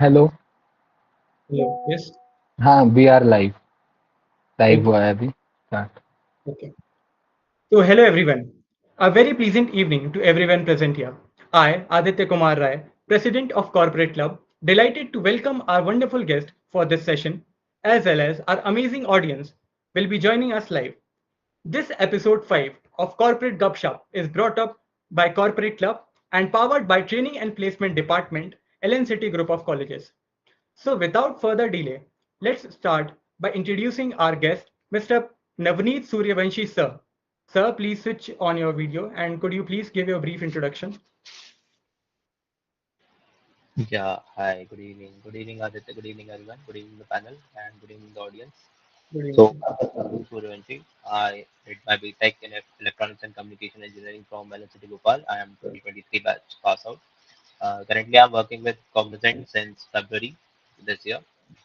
Hello. Hello. Yes. हाँ, we are live. Live Okay. हुआ है अभी start. Okay. So, hello everyone. A very pleasant evening to everyone present here. I, Aditya Kumar Rai, President of Corporate Club, delighted to welcome our wonderful guest for this session, as well as our amazing audience will be joining us live. This episode 5 of Corporate Gupshup is brought up by Corporate Club and powered by Training and Placement Department, LNCT Group of Colleges. So, without further delay, let's start by introducing our guest, Mr. Navneet Suryavanshi, sir. Sir, please switch on your video and could you please give your brief introduction? Yeah, hi, good evening. Good evening, Aditya. Good evening, everyone. Good evening, the panel, and good evening, the audience. Good evening, So, sir. I'm Suryavanshi. I did my BTech in Electronics and Communication Engineering from LNCT Bhopal. I am 2023 batch pass out. Currently, I'm working with Cognizant since February this year.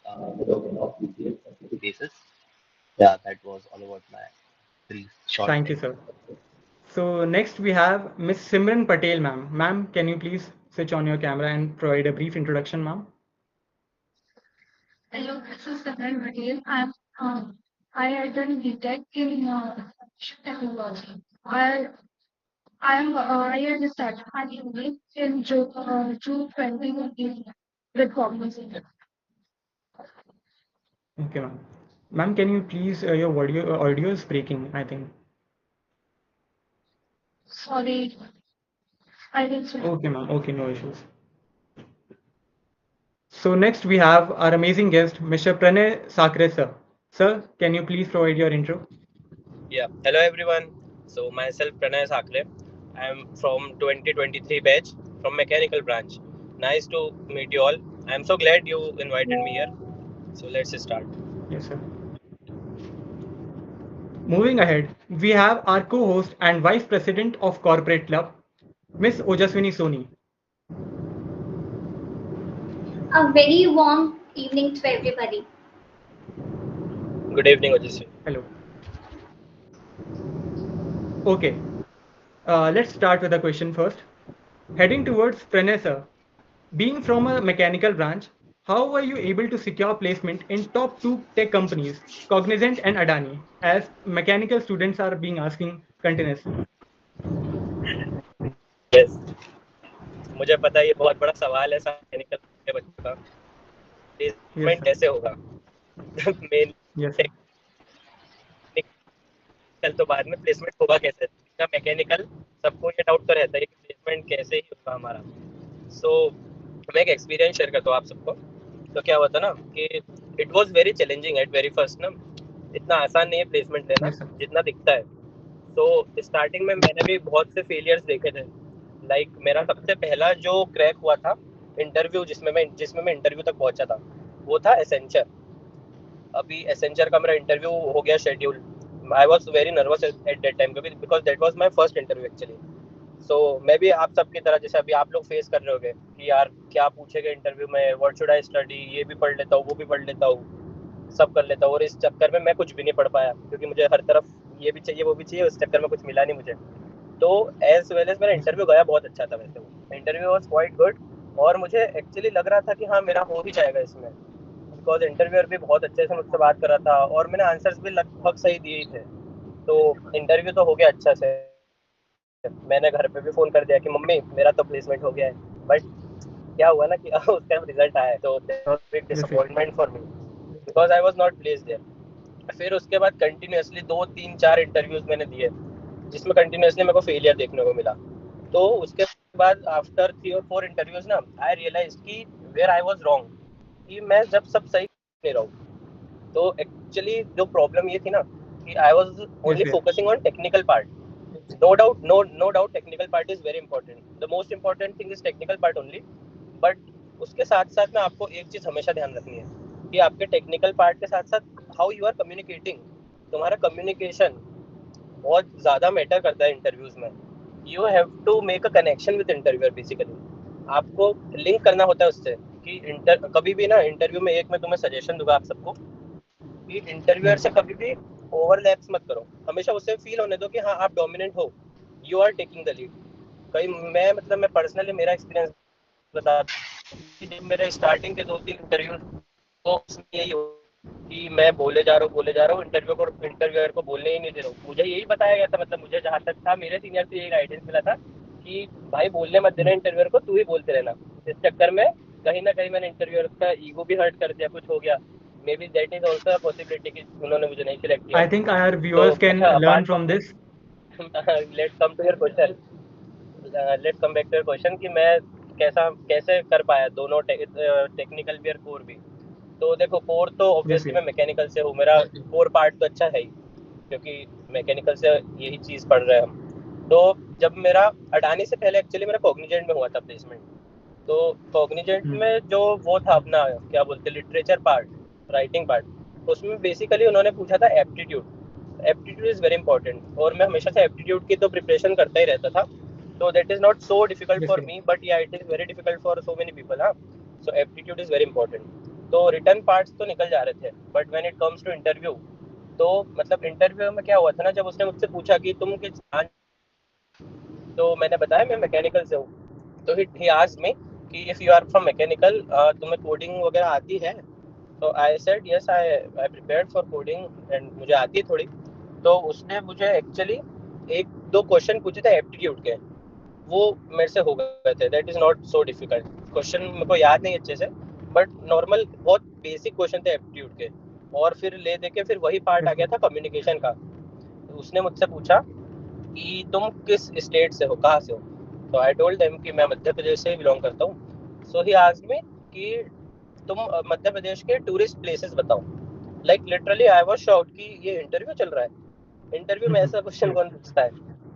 Working on basis. Yeah, that was all about my brief short Thank you, thing. sir. So, next we have Miss Simran Patel, ma'am. Ma'am, can you please switch on your camera and provide a brief introduction, ma'am? Hello, this is Simran Patel. I had done BTech in technology. I had started my degree in June 2019 with Cognizant. Okay, ma'am. Ma'am, can you please, your audio is breaking, I think. Sorry, I didn't. Okay, ma'am. Okay, no issues. So next we have our amazing guest, Mr. Pranay Sakre, sir. Sir, can you please provide your intro? Yeah, hello everyone. So myself Pranay Sakre. I am from 2023 batch from mechanical branch. Nice to meet you all. I am so glad you invited me here. So let's start. Yes, sir. Moving ahead, we have our co-host and Vice President of Corporate Club, Miss Ojaswini Soni. A very warm evening to everybody. Good evening, Ojasvi. Hello. Okay, let's start with the question first. Heading towards Pranay, sir. Being from a mechanical branch, how were you able to secure placement in top two tech companies, Cognizant and Adani, as mechanical students are being asking continuously? Yes, मुझे पता है ये बहुत बड़ा सवाल है mechanical के बच्चों का. Yes, placement sir. कैसे होगा? Main Yes, sir. टेक्निकल तो बाद में प्लेसमेंट होगा कैसे? मैकेनिकल सबको ये डाउट तो रहता है कि प्लेसमेंट कैसे ही होगा हमारा. सो मैं एक एक्सपीरियंस शेयर करता हूँ आप सबको. तो क्या हुआ था ना कि it was very challenging at very first ना. इतना आसान नहीं है प्लेसमेंट लेना Yes, sir. जितना दिखता है. तो स्टार्टिंग में मैंने भी बहुत से फेलियर्स देखे थे. लाइक मेरा सबसे पहला जो क्रैक हुआ था इंटरव्यू जिसमें मैं इंटरव्यू तक पहुंचा था वो था एसेंचर. अभी एसेंचर का मेरा इंटरव्यू हो गया schedule. I was very nervous at that time because that was my first interview actually. So मैं भी आप सबकी तरह जैसे अभी आप लोग फेस कर रहे होगे कि यार क्या पूछेगा इंटरव्यू में, व्हाट शुड आई स्टडी, ये भी पढ़ लेता हूँ वो भी पढ़ लेता हूँ सब कर लेता हूँ. और इस चक्कर में मैं कुछ भी नहीं पढ़ पाया क्योंकि मुझे हर तरफ ये भी चाहिए वो भी चाहिए. उस चक्कर में कुछ मिला नहीं मुझे. तो एज वेल एज मेरा Yes, sir. इंटरव्यू गया बहुत अच्छा था. वैसे वो इंटरव्यू वॉज क्वाइट गुड और मुझे एक्चुअली लग रहा था कि हाँ मेरा हो ही जाएगा इसमें बिकॉज इंटरव्यूअर भी बहुत अच्छे से मुझसे बात कर रहा था और मैंने आंसर्स भी लगभग सही दिए ही थे. तो इंटरव्यू तो हो गया अच्छा से. मैंने घर पे भी फ़ोन कर दिया कि मम्मी मेरा तो प्लेसमेंट हो गया है. बट क्या हुआ ना कि उसका रिजल्ट आया तो that was big Yes, yes. Disappointment for me because I was not placed there. फिर उसके बाद कंटिन्यूअसली 2 3 4 इंटरव्यूज मैंने दिए जिसमें कंटिन्यूअसली मेरे को फेलियर देखने को मिला. तो उसके बाद आफ्टर 3 और 4 इंटरव्यूज ना आई रियलाइज कि वेयर आई वाज रॉन्ग कि मैं जब सब सही नहीं रहा हूँ. तो एक्चुअली जो प्रॉब्लम ये थी ना कि I was Yes, only yes. Focusing on technical part. No doubt technical part is very important. The most important thing is technical part only. But उसके साथ साथ में आपको एक चीज़ हमेशा ध्यान रखनी है कि आपके टेक्निकल पार्ट के साथ साथ हाउ यू आर कम्युनिकेटिंग. तुम्हारा कम्युनिकेशन बहुत ज़्यादा मैटर करता है इंटरव्यूज में. You have to make a connection with interviewer basically. आपको लिंक करना होता है उससे कि कभी भी ना इंटरव्यू में एक मैं तुम्हें सजेशन दूंगा आप सबको कि इंटरव्यूअर Yes. से कभी भी ओवरलैप्स मत करो. हमेशा उससे फील होने दो कि हाँ आप डोमिनेंट हो, you are taking the lead. कहीं मैं पर्सनली मेरा एक्सपीरियंस बता क्योंकि जब मेरे स्टार्टिंग के 2-3 इंटरव्यू, तो उसमें यही हो कि मैं बोले जा रहा हूँ, इंटरव्यूअर को बोलने ही नहीं दे रहा हूँ। मुझे यही बताया गया था, मतलब मुझे जहाँ तक था मेरे सीनियर से यही गाइडेंस मिला था कि भाई बोलने मत देना इंटरव्यूअर को, तू ही बोलते रहना। इस चक्कर में कहीं ना कहीं मैंने इंटरव्यूअर का ईगो भी हर्ट कर दिया, कुछ हो गया। May be that is also a possibility कि उन्होंने मुझे नहीं सिलेक्ट किया। I think our तो viewers can अच्छा, learn apart from from this. This let's come to your question. Let's come back to your question कि मैं कैसे कर पाया दोनों, टेक्निकल भी और कोर भी। तो देखो, कोर तो Yes, ऑब्वियसली yes. मैं मैकेनिकल से हूँ, मेरा कोर पार्ट तो अच्छा है ही, क्योंकि मैकेनिकल से यही चीज़ पढ़ रहे हैं हम। तो जब मेरा अडानी से पहले एक्चुअली मेरा कॉग्निजेंट में हुआ था प्लेसमेंट। तो कॉग्निजेंट Hmm. में जो वो था अपना, क्या बोलते, लिटरेचर पार्ट, राइटिंग पार्ट, उसमें बेसिकली उन्होंने पूछा था aptitude. Aptitude is very important, और मैं हमेशा से एप्टीट्यूड की तो प्रिपरेशन करता ही रहता था। तो that is not so difficult Yes, for yes. Me, but yeah it is very difficult for so many people. हाँ, so aptitude is very important. तो रिटर्न पार्ट्स तो निकल जा रहे थे, but when it comes to interview, तो मतलब interview में क्या हुआ था ना, जब उसने मुझसे पूछा कि तुम किस, तो मैंने बताया मैं मैकेनिकल से हूँ। तो ही आस्क्ड मी कि if you are from mechanical, तुम्हें कोडिंग वगैरह आती है? तो I said yes, I prepared for coding and मुझे आती है थोड़ी। तो उसने मुझे एक्चुअली एक दो क्वेश्चन पूछे थे एप्टीट्यूड के, वो मेरे से हो गए थे। That is not so difficult. Question मेरे को याद नहीं अच्छे से, बट नॉर्मल बहुत बेसिक क्वेश्चन थे एप्टीट्यूड के। और फिर ले दे के फिर वही पार्ट आ Yes, गया yes. था कम्युनिकेशन का। तो उसने मुझसे पूछा कि तुम किस स्टेट से हो, कहाँ से हो? तो आई टोल्ड देम कि मैं मध्य प्रदेश से बिलोंग करता हूँ। सो ही आस्क्ड मी कि तुम मध्य प्रदेश के टूरिस्ट प्लेसेस बताओ। Like literally I was shocked कि ये इंटरव्यू चल रहा है, इंटरव्यू में ऐसा क्वेश्चन Yes. कौन पूछता है।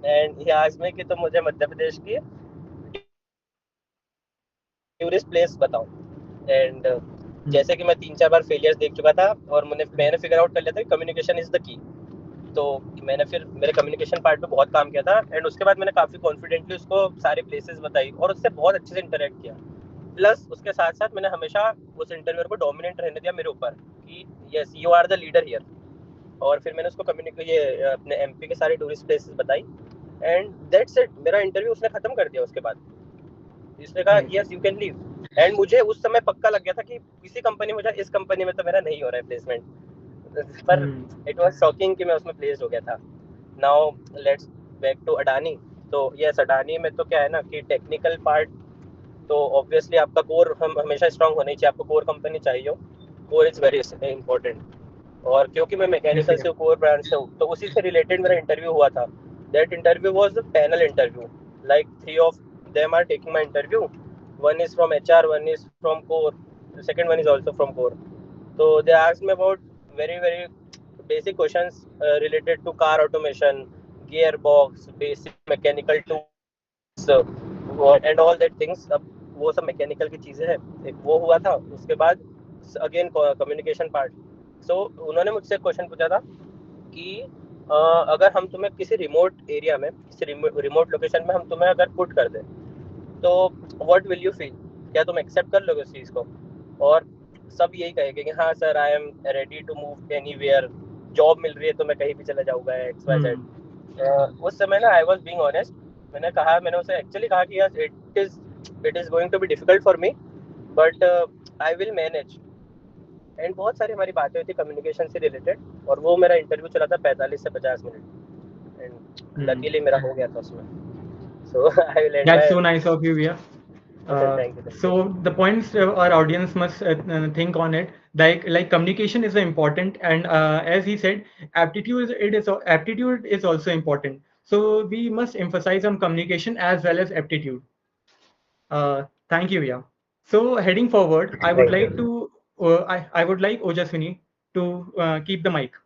एंड ही आस्क्ड मी कि तुम मुझे मध्य प्रदेश की टूरिस्ट प्लेस बताओ। And Hmm. जैसे कि मैं 3-4 बार फेलियर्स देख चुका था, और मैंने फिगर आउट कर लिया था कि कम्युनिकेशन इज़ द की। तो मैंने फिर मेरे कम्युनिकेशन पार्ट पे बहुत काम किया था, एंड उसके बाद मैंने काफ़ी कॉन्फिडेंटली उसको सारे प्लेसेस बताई और उससे बहुत अच्छे से इंटरेक्ट किया। प्लस उसके साथ साथ मैंने हमेशा उस इंटरव्यूअर को डोमिनेट रहने दिया मेरे ऊपर कि yes, you are the leader here. और फिर मैंने उसको ये अपने एमपी के सारे टूरिस्ट प्लेसेस बताई, एंड दैट्स इट। मेरा इंटरव्यू उसने ख़त्म कर दिया उसके बाद। इसने कहा Nice. Yes, you can leave. And मुझे उस समय पक्का लग गया था कि किसी कंपनी में, इस कंपनी में तो मेरा नहीं हो रहा है प्लेसमेंट। पर Hmm. इट वाज शॉकिंग कि मैं उसमें प्लेस्ड हो गया था। Now let's back to Adani. तो यस, अडानी में तो क्या है ना कि टेक्निकल पार्ट तो ऑब्वियसली आपका कोर हम हमेशा स्ट्रांग होना ही चाहिए, आपको कोर कंपनी चाहिए हो। Core is very important. और क्योंकि मैं Yes, मैकेनिकल yes. से कोर ब्रांच से हूँ, तो उसी से रिलेटेड मेरा इंटरव्यू हुआ था। That interview was the panel interview. Like 3 of them are taking my interview. One is from HR, one is from core, the second one is also from core. तो they asked me about very very basic questions related to car automation, gearbox, basic mechanical tools, and all that things। अब वो सब mechanical की चीज़ें हैं। एक वो हुआ था, उसके बाद अगेन कम्युनिकेशन पार्ट। सो उन्होंने मुझसे क्वेश्चन पूछा था कि अगर हम तुम्हें किसी रिमोट एरिया में, किसी रिमोट लोकेशन में हम तुम्हें अगर पुट कर दें, तो व्हाट विल यू फील? क्या तुम एक्सेप्ट कर लोगे उस चीज़ को? और सब यही कहेंगे कि हाँ sir, I am ready to move anywhere. Job मिल रही है तो मैं कहीं भी चला जाऊँगा, एक्स वाई Hmm. जेड। उस समय ना आई वाज बीइंग ऑनेस्ट। मैंने उसे एक्चुअली कहा कि yes, it is going to be difficult for me, but I will manage. And बहुत सारी हमारी बातें हुई थी कम्युनिकेशन से रिलेटेड, और वो मेरा इंटरव्यू चला था 45 से 50 मिनट। And Hmm. लकीली मेरा हो गया था उसमें। So I will end That's my so nice of you, yeah. Thank you, thank you. So the points our audience must think on it. Like communication is important, and as he said, aptitude is also important. So we must emphasize on communication as well as aptitude. Thank you, yeah. So heading forward, I would thank you. like to I would like Ojaswini to keep the mic.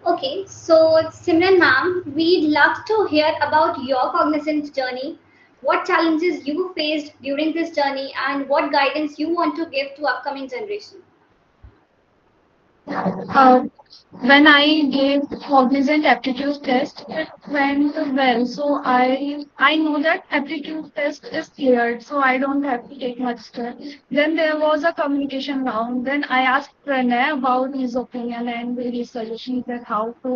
Okay, so Simran ma'am, we'd love to hear about your cognizant journey, what challenges you faced during this journey, and what guidance you want to give to upcoming generation. Uh, when I gave cognizant aptitude test, it went well. So I know that aptitude test is cleared, so I don't have to take much stress. Then there was a communication round. Then I asked Pranay about his opinion and his suggestions that how to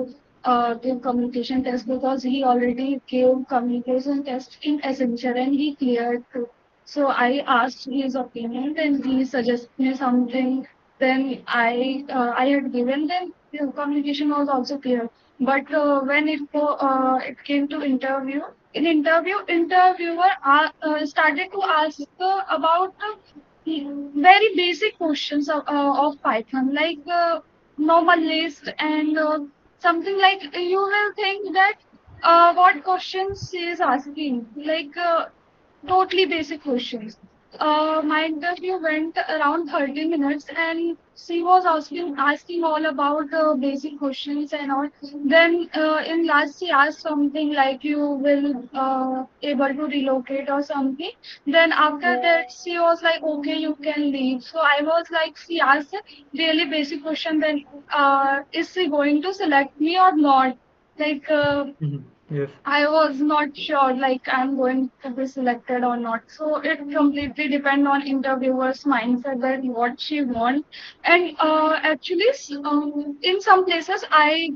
give communication test because he already gave communication test in Essential and he cleared too. So I asked his opinion, then he suggested me something. Then I had given them. The communication was also clear. But when it came to interview, interviewer started to ask about very basic questions of Python, like normal list and something like you will think that what questions she is asking, like totally basic questions. My interview went around 30 minutes and she was asking all about basic questions and all. Then in last she asked something like you will able to relocate or something. Then after that she was like okay you can leave. So I was like she asked a really basic question, then is she going to select me or not? Like Yes. I was not sure, like I'm going to be selected or not. So it completely depends on interviewer's mindset that what she wants. And actually, in some places, I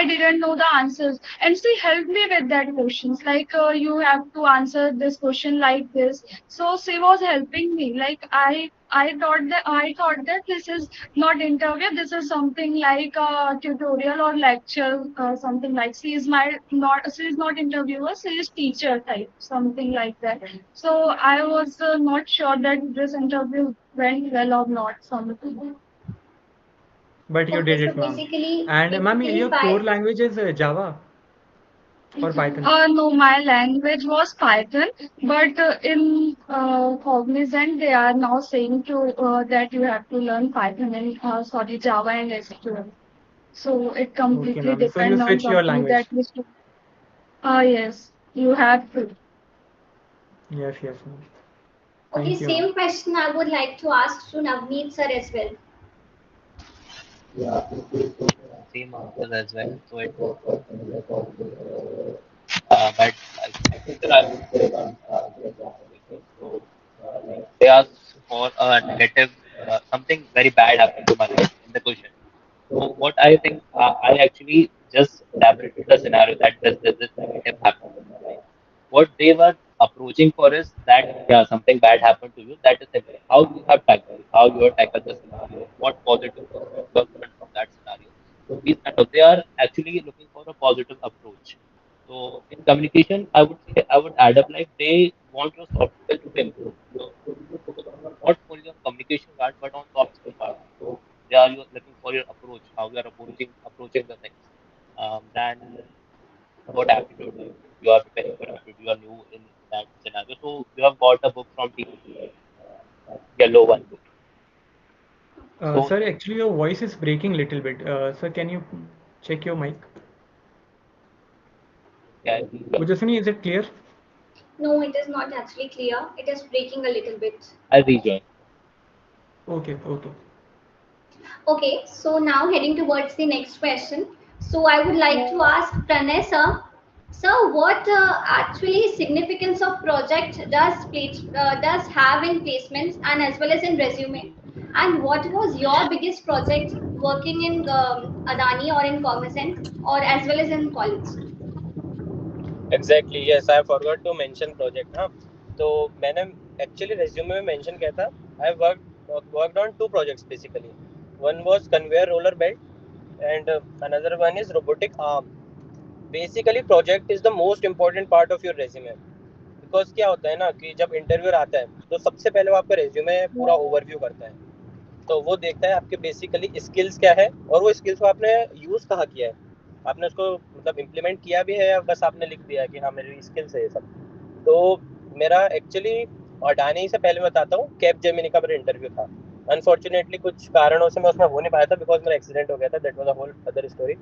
didn't know the answers, and she helped me with that questions. Like you have to answer this question like this. So she was helping me. Like I thought that this is not interview. This is something like a tutorial or lecture, something like she is not interviewer, she is teacher type, something like that. So I was not sure that this interview went well or not. Something. But you Okay, did so it, ma'am. basically, And ma'am, basically, your core language is Java or Python? No, my language was Python, but in Cognizant they are now saying to that you have to learn Python and Java and SQL. So it Okay, completely ma'am. So you depends on switch your company that language. is. Yes, you have to. Yes, yes, ma'am. okay, Thank you, ma'am. same question I would like to ask to Navneet sir as well. Same answers as well. So it was, but I think that I would say that so they asked for a negative, something very bad happened to my life in the question. So what I think, I actually just elaborated the scenario that this negative happened in my life. What they were approaching for is that yeah, something bad happened to you. That is simple. How you have tackled, how you have tackled the scenario, what positive things you have learned from that scenario. So these kind of they are actually looking for a positive approach. So in communication, I would say I would add up like they want your soft skill to be improved. So you should focus on not only on communication part but on soft skill part. So they are you looking for your approach, how you are approaching the things. Then about aptitude, like you are preparing for aptitude, you are new in that scenario. So you have got a book from TCP, right? Yellow one book. So Sir, actually your voice is breaking little bit. Sir, can you check your mic? yeah, Ujaswini, is it clear? No, it is not actually clear. It is breaking a little bit. I'll rejoin. Okay, okay. Okay, so now heading towards the next question. So I would like to ask Pranay sir, sir, what actually significance of project does have in placements and as well as in resume? And what was your biggest project working in Adani or in Cognizant or as well as in college? Exactly yes I forgot to mention project हाँ तो मैंने actually resume में mention किया था I worked on two projects basically one was conveyor roller belt and another one is robotic arm basically project is the most important part of your resume because क्या होता है ना कि जब interviewer आता है तो सबसे पहले वो आपका रेज्यूमे पूरा ओवरव्यू करता है तो वो देखता है आपके बेसिकली स्किल्स क्या है और वो स्किल्स को आपने यूज़ कहाँ किया है आपने उसको मतलब इम्प्लीमेंट किया भी है या बस आपने लिख दिया कि हाँ मेरी स्किल्स है ये सब तो मेरा एक्चुअली अडानी से पहले बताता हूँ कैब जेमिनी का मेरा इंटरव्यू था अनफॉर्चुनेटली कुछ कारणों से मैं उसमें हो नहीं पाया था बिकॉज मेरा एक्सीडेंट हो गया था that was a whole other story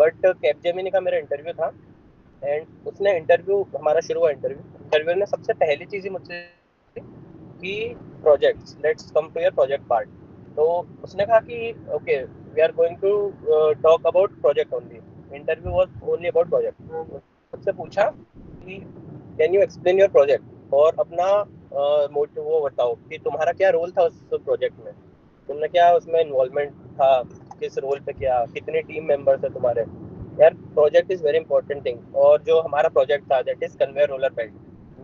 but Capgemini का मेरा इंटरव्यू था एंड उसने इंटरव्यू हमारा शुरू हुआ इंटरव्यू ने सबसे पहली चीज़ ही मुझसे कि projects let's come to your project part तो उसने कहा कि okay we are going to talk about project only interview was only about project मुझसे पूछा कि can you explain your project और अपना मोटिव वो बताओ कि तुम्हारा क्या रोल था उस प्रोजेक्ट में तुमने क्या उसमें इन्वॉल्वमेंट था किस रोल पे किया कितने टीम मेंबर्स है तुम्हारे यार project is very important thing और जो हमारा प्रोजेक्ट था that is conveyor roller belt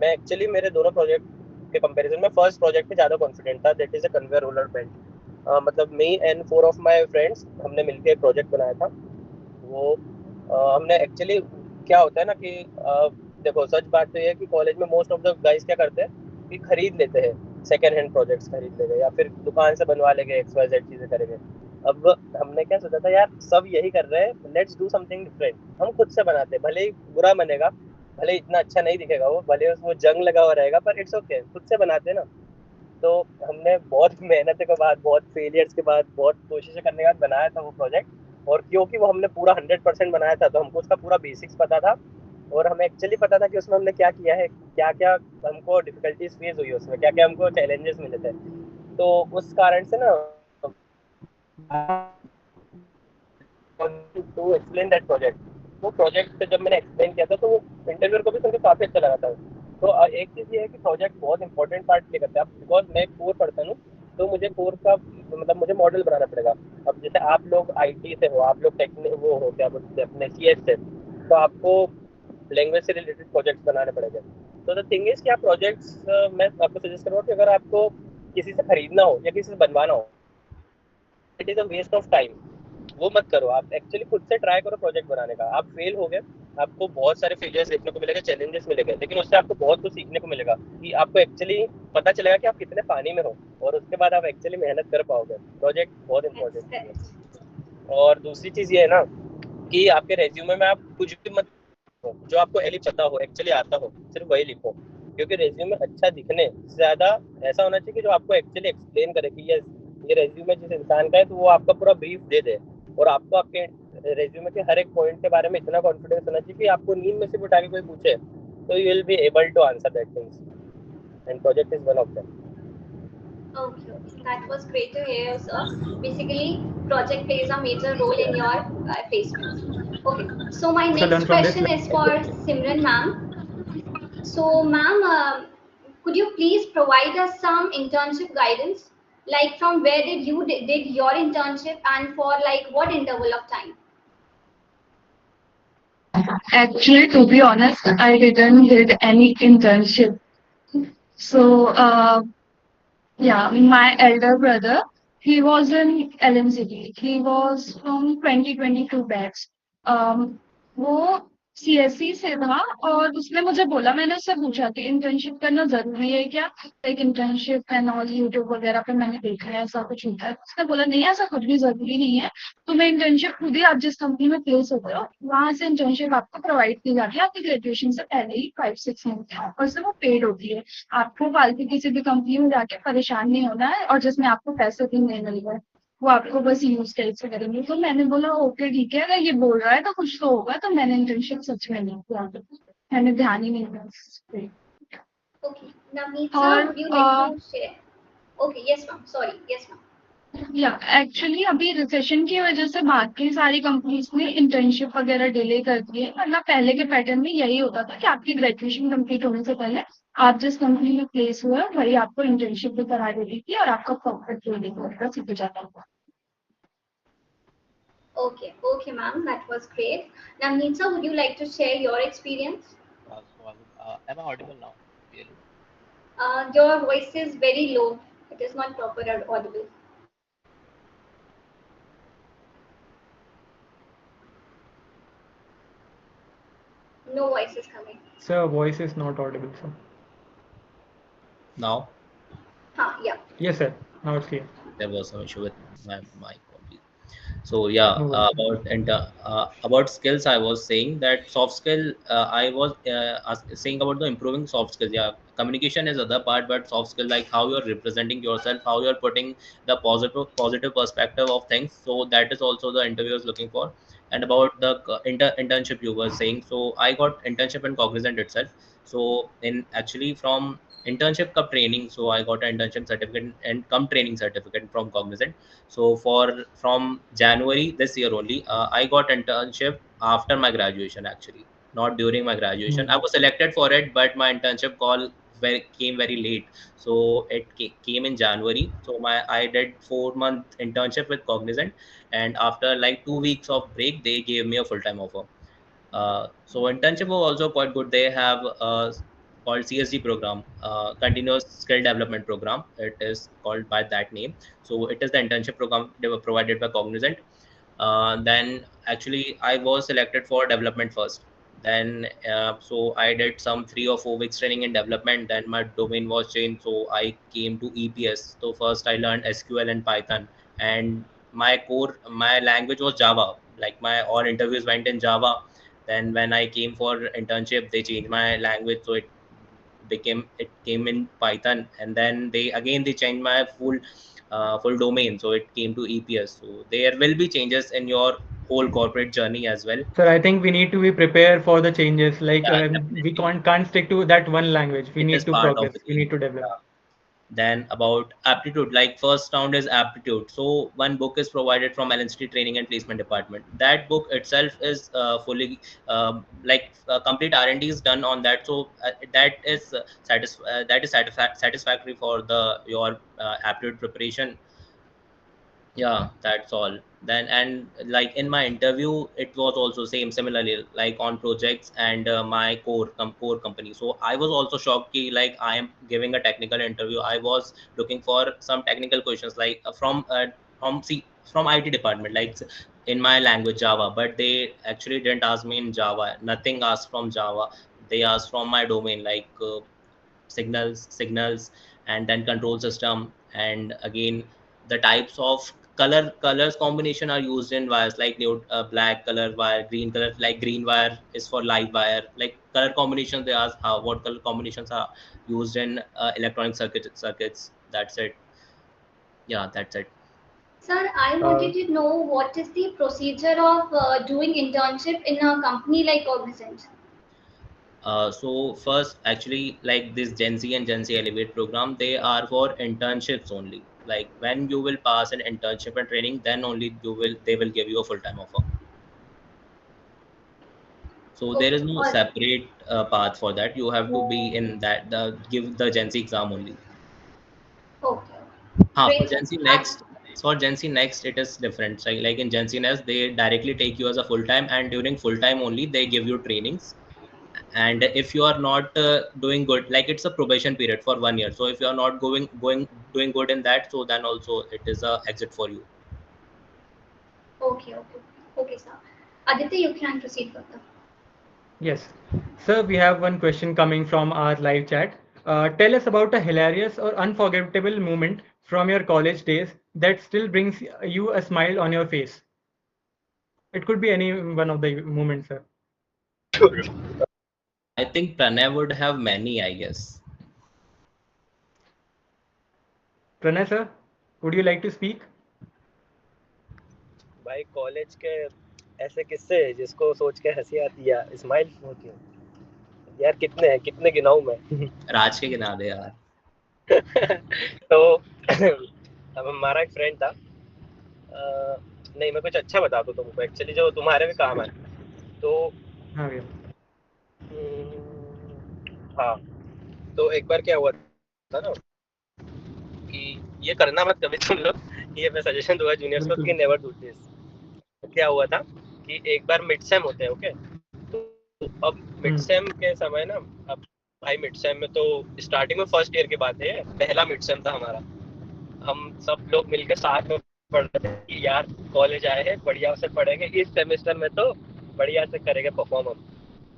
मैं एक्चुअली मेरे दोनों प्रोजेक्ट के कंपैरिजन में फर्स्ट प्रोजेक्ट पे ज़्यादा कॉन्फिडेंट था, that is a conveyor roller belt. मतलब me and 4 of my friends हमने मिलकर एक प्रोजेक्ट बनाया था। वो हमने एक्चुअली, क्या होता है ना कि देखो सच बात तो ये है कि कॉलेज में मोस्ट ऑफ द गाइस क्या करते हैं कि खरीद लेते हैं, सेकेंड हैंड प्रोजेक्ट्स खरीद लेंगे या फिर दुकान से बनवा लेंगे, XYZ चीज़ें करेंगे। अब हमने क्या सोचा था, यार सब यही कर रहे हैं, लेट्स डू समथिंग डिफरेंट। हम खुद से बनाते हैं, भले ही बुरा बनेगा, भले ही इतना अच्छा नहीं दिखेगा वो, भले ही उसमें जंग लगा हुआ रहेगा, पर इट्स ओके, खुद से बनाते हैं ना। तो हमने बहुत मेहनत के बाद, बहुत फेलियर्स के बाद, बहुत कोशिशें करने के बाद बनाया था वो प्रोजेक्ट। और क्योंकि वो हमने पूरा 100% बनाया था, तो हमको उसका पूरा बेसिक्स पता था और हमें एक्चुअली पता था कि उसमें हमने क्या किया है, क्या क्या हमको डिफिकल्टीज फेस हुई उसमें, क्या क्या हमको चैलेंजेस मिले थे। तो उस कारण से ना टू एक्सप्लेन दैट प्रोजेक्ट, वो प्रोजेक्ट जब मैंने एक्सप्लेन किया था तो वो इंटरव्यूअर को भी सुनकर काफ़ी अच्छा लगा था। तो एक चीज़ ये है कि प्रोजेक्ट बहुत इंपॉर्टेंट पार्ट प्ले करता है। अब बिकॉज मैं कोर पर्सन हूँ, तो मुझे कोर का मतलब मुझे मॉडल बनाना पड़ेगा। अब जैसे आप लोग IT से हो, आप लोग टेक्निक वो हो, क्या बोलते हैं अपने CS से, तो आपको लैंग्वेज से रिलेटेड प्रोजेक्ट्स बनाने पड़ेंगे। तो द थिंग इज कि आप प्रोजेक्ट्स, मैं आपको सजेस्ट करूँगा कि अगर आपको किसी से खरीदना हो या किसी से बनवाना हो, it is a waste of time, वो मत करो। आप एक्चुअली खुद से ट्राई करो प्रोजेक्ट बनाने का। आप फेल हो गए, आपको बहुत सारे फेलियर्स देखने को मिलेगा, चैलेंजेस मिलेंगे, लेकिन उससे आपको बहुत कुछ सीखने को मिलेगा कि आपको एक्चुअली पता चलेगा कि आप कितने पानी में हो, और उसके बाद आप एक्चुअली मेहनत कर पाओगे। प्रोजेक्ट बहुत That's इंपॉर्टेंट correct. है। और दूसरी चीज़ ये है ना कि आपके रेज्यूमे में आप कुछ भी मत लिखो, जो आपको एक्चुअली पता हो, एक्चुअली आता हो, सिर्फ वही लिखो। क्योंकि रेज्यूमे अच्छा दिखने से ज़्यादा ऐसा होना चाहिए कि जो आपको एक्चुअली एक्सप्लेन करे कि ये रेज्यूमे जिस इंसान का है, तो वो आपका पूरा ब्रीफ दे दे, और आपको आपके रेज्यूमे के हर एक पॉइंट के बारे में इतना कॉन्फिडेंस होना चाहिए कि आपको नींद में से उठा के कोई पूछे तो you will be able to answer that things, and project is one of them. Okay, okay. That was great to hear, sir. Basically, project plays a major role in your placements. Okay, so my So learn next from this. question is for Simran ma'am. So, ma'am, could you please provide us some internship guidance? Like, from where did you did your internship and for like what interval of time? Actually, to be honest, I didn't did any internship. So, yeah, my elder brother, he was in LNCT. He was from 2022 batch. वो CSC से था और उसने मुझे बोला, मैंने उससे पूछा कि इंटर्नशिप करना जरूरी है क्या, like internship and all YouTube वगैरह पे मैंने देखा है ऐसा कुछ होता है। उसने बोला नहीं, ऐसा कुछ भी जरूरी नहीं है, तुम्हें इंटर्नशिप खुद ही, आप जिस कंपनी में प्लेस होते हो वहां से इंटर्नशिप आपको प्रोवाइड की जाती है आपकी ग्रेजुएशन से पहले ही 5-6 मंथ, और उससे वो पेड होती है। आपको फालतू किसी भी कंपनी में जाके परेशान नहीं होना है, और जिसमें आपको पैसे भी नहीं मिल रहे, वो आपको बस यूज टाइप से करेंगे। तो मैंने बोला ओके ठीक है, अगर ये बोल रहा है तो कुछ तो होगा। तो मैंने इंटर्नशिप सच में नहीं किया, मैंने ध्यान ही नहीं दिया उस पे। Okay, Navneet sir, और would you like to share? Okay, yes, ma'am. Sorry, yes, ma'am. या एक्चुअली अभी रिसेशन की वजह से बाकी सारी कंपनीज ने इंटर्नशिप वगैरह डिले कर दी है, वरना पहले के पैटर्न में यही होता था कि आपकी ग्रेजुएशन कंप्लीट होने से पहले आप जिस कंपनी में प्लेस हुए वही आपको इंटर्नशिप भी करा देती थी और आपका प्रॉपर ट्रेनिंग वगैरह सीख जाता था। Okay, okay, ma'am. That was great. Navneet sir, would you like to share your experience? So I would, am I audible now? Clearly? Your voice is very low. It is not proper audible. No voice is coming. Sir, voice is not audible, sir. Now Yeah. Yes, sir. Now it's clear. there was some issue with my mic probably. So yeah, No worries. about skills, I was saying that soft skill. I was saying about the improving soft skills. Yeah, communication is other part, but soft skill like how you're representing yourself, how you're putting the positive perspective of things. So that is also the interviewer is looking for. And about the internship you were saying, so I got internship in Cognizant itself. So in actually from internship cup training, so I got an internship certificate and come training certificate from Cognizant. So from January this year only, I got internship after my graduation actually, not during my graduation. I was selected for it, but my internship call came very late. So it came in January. So I did 4 month internship with Cognizant, and after like 2 weeks of break, they gave me a full time offer. So internship was also quite good. They have called CSD program, Continuous Skill Development Program. It is called by that name. So it is the internship program they were provided by Cognizant. Then actually I was selected for development first. Then so I did some 3 or 4 weeks training in development. Then my domain was changed, so I came to EPS. So first I learned SQL and Python, and my language was Java. Like my all interviews went in Java. Then when I came for internship, they changed my language, so it came in Python. And then they changed my full domain, so it came to EPS. So there will be changes in your whole corporate journey as well. Sir, I think we need to be prepared for the changes. Like Yeah, we definitely. can't stick to that one language. We It is need to part of progress. the We game. need to develop. Yeah. Then about aptitude, like first round is aptitude. So one book is provided from LNCT Training and Placement Department. That book itself is fully complete R&D is done on that. So that is satisfactory for the your aptitude preparation. Yeah, that's all. Then and like in my interview it was also similarly like on projects and my core company. So I was also shocked ki, like I am giving a technical interview. I was looking for some technical questions like from IT department, like in my language Java, but they actually didn't ask me in Java. Nothing asked from Java. They asked from my domain, like signals, and then control system. And again, the types of colors combination are used in wires, like black color wire, green color, like green wire is for live wire. Like color combinations, they ask how what color combinations are used in electronic circuits. That's it. Yeah, that's it. Sir, I Uh, wanted to know what is the procedure of doing internship in a company like Cognizant? So first, actually, like this Gen Z and Gen Z Elevate program, they are for internships only. Like when you will pass an internship and training, then only they will give you a full time offer. So there Okay, is no all right. separate path for that. You have to be in that the give the Gen Z exam only. Okay. For Great, sir. Gen Z next, for Gen Z next, it is different. So like in Gen Z next, they directly take you as a full time, and during full time only, they give you trainings. And if you are not doing good, like it's a probation period for 1 year. So if you are not doing good in that, so then also it is a exit for you. Okay, okay. Okay, sir. Aditya, you can proceed further. yes. Sir, we have one question coming from our live chat. Tell us about a hilarious or unforgettable moment from your college days that still brings you a smile on your face. It could be any one of the moments, sir. I think Pranay would have many, I guess. Pranay, sir, would you like to speak? भाई college के ऐसे किस्से जिसको सोच के हंसी आती है, स्माइल होती है यार, कितने गिनाऊं मैं। राज के गिना दे यार। तो अब हमारा एक फ्रेंड था, नहीं मैं कुछ अच्छा बता दूं तुमको, एक्चुअली जो तुम्हारे भी काम है। तो हाँ भैया। हाँ, तो एक बार क्या हुआ था ना कि ये करना मत कभी तुम लोग, ये मैं सजेशन दूंगा जूनियर्स को कि बिल्कुल। Never do this. क्या हुआ था कि एक बार मिड सेम होते हैं, ओके। तो अब मिड सेम के समय ना, अब भाई मिड सेम में तो स्टार्टिंग में फर्स्ट ईयर की बात है, पहला मिड सेम था हमारा। हम सब लोग मिलकर साथ में पढ़ रहे थे कि यार कॉलेज आए हैं, बढ़िया से पढ़ेंगे, इस सेमेस्टर में तो बढ़िया से करेंगे परफॉर्म। हम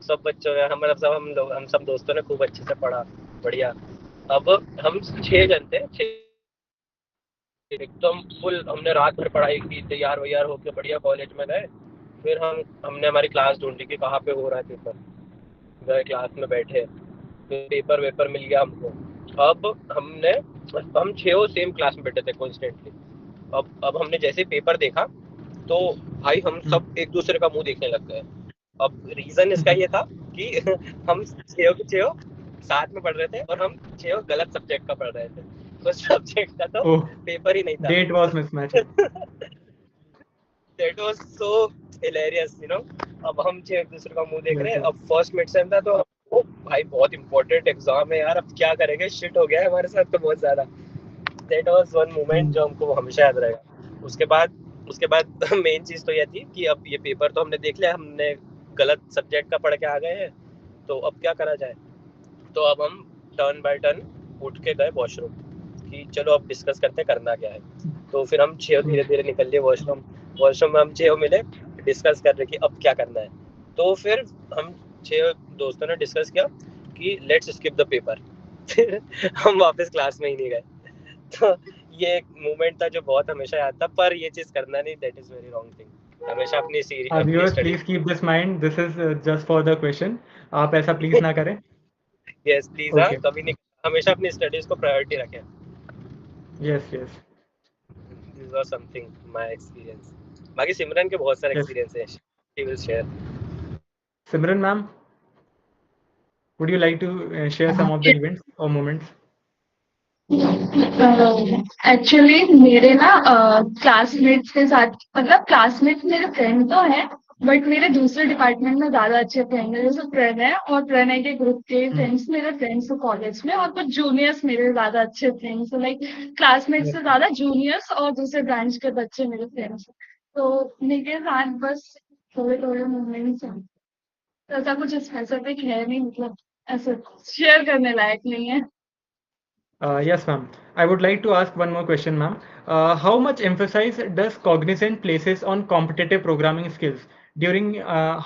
सब बच्चों ने, हम सब हम सब दोस्तों ने खूब अच्छे से पढ़ा, बढ़िया। अब हम 6 जन थे, एकदम फुल हमने रात भर पढ़ाई की, तैयार वैयार होके बढ़िया कॉलेज में गए। फिर हमने हमारी क्लास ढूंढी कि कहाँ पे हो रहा है पेपर। गए क्लास में बैठे, फिर पेपर वेपर मिल गया हमको। अब हम 6 सेम क्लास में बैठे थे कॉन्स्टेंटली। अब हमने जैसे पेपर देखा तो भाई हम सब एक दूसरे का मुंह देखने लग गए। अब रीजन इसका ये था कि हम 6 साथ में पढ़ रहे थे और हम 6 गलत सब्जेक्ट का पढ़ रहे थे। उस सब्जेक्ट का तो ओह, पेपर ही नहीं था। Date was mismatch. That was so hilarious, you know। अब हम 6 एक दूसरे का मुंह देख रहे हैं। बिल्कुल। अब फर्स्ट मिड सेम था तो ओ भाई बहुत इंपॉर्टेंट एग्जाम है यार, अब क्या करेंगे, शिट हो गया है हमारे साथ तो बहुत ज्यादा। That was one moment जो हमको हमेशा याद रहेगा। उसके बाद मेन चीज तो ये थी कि अब ये पेपर तो हमने देख लिया, हमने गलत सब्जेक्ट का पढ़ के आ गए हैं, तो अब क्या करा जाए। तो अब हम टर्न बाय टर्न उठ के गए वॉशरूम कि चलो अब डिस्कस करते हैं करना क्या है। तो फिर हम छः धीरे धीरे निकल लिए वॉशरूम। वॉशरूम में हम छः मिले, डिस्कस कर रहे कि अब क्या करना है। तो फिर हम 6 दोस्तों ने डिस्कस किया कि लेट्स स्किप द पेपर। फिर हम वापस क्लास में ही नहीं गए। तो ये एक मोमेंट था जो बहुत हमेशा याद था, पर ये चीज़ करना नहीं, that is very wrong thing. हमेशा अपनी Viewers, study, please keep this mind. This is just for the question. आप ऐसा प्लीज ना करें. यस प्लीज़, हाँ Okay. कभी नहीं, हमेशा अपनी स्टडीज़ को प्रायोरिटी रखें। Yes, yes, this was something my experience. बाकी सिमरन के बहुत सारे yes. एक्सपीरियंस है, she will share. Simran ma'am, would you like to share some of the events or moments? Actually मेरे ना क्लासमेट्स के साथ, मतलब क्लासमेट्स मेरे फ्रेंड तो हैं, बट मेरे दूसरे डिपार्टमेंट में ज्यादा अच्छे फ्रेंड है, जैसे प्रणय और प्रणय के ग्रुप के फ्रेंड्स मेरे फ्रेंड्स हैं कॉलेज में, और कुछ जूनियर्स मेरे ज्यादा अच्छे फ्रेंड्स हैं, लाइक क्लासमेट्स से ज्यादा जूनियर्स और दूसरे ब्रांच के बच्चे मेरे फ्रेंड्स हैं। तो मेरे साथ बस थोड़े थोड़े मोमेंट्स हैं, तो ऐसा कुछ स्पेसिफिक है नहीं, मतलब ऐसे शेयर करने लायक नहीं है। Yes, ma'am. I would like to ask one more question, ma'am. How much emphasis does Cognizant places on competitive programming skills during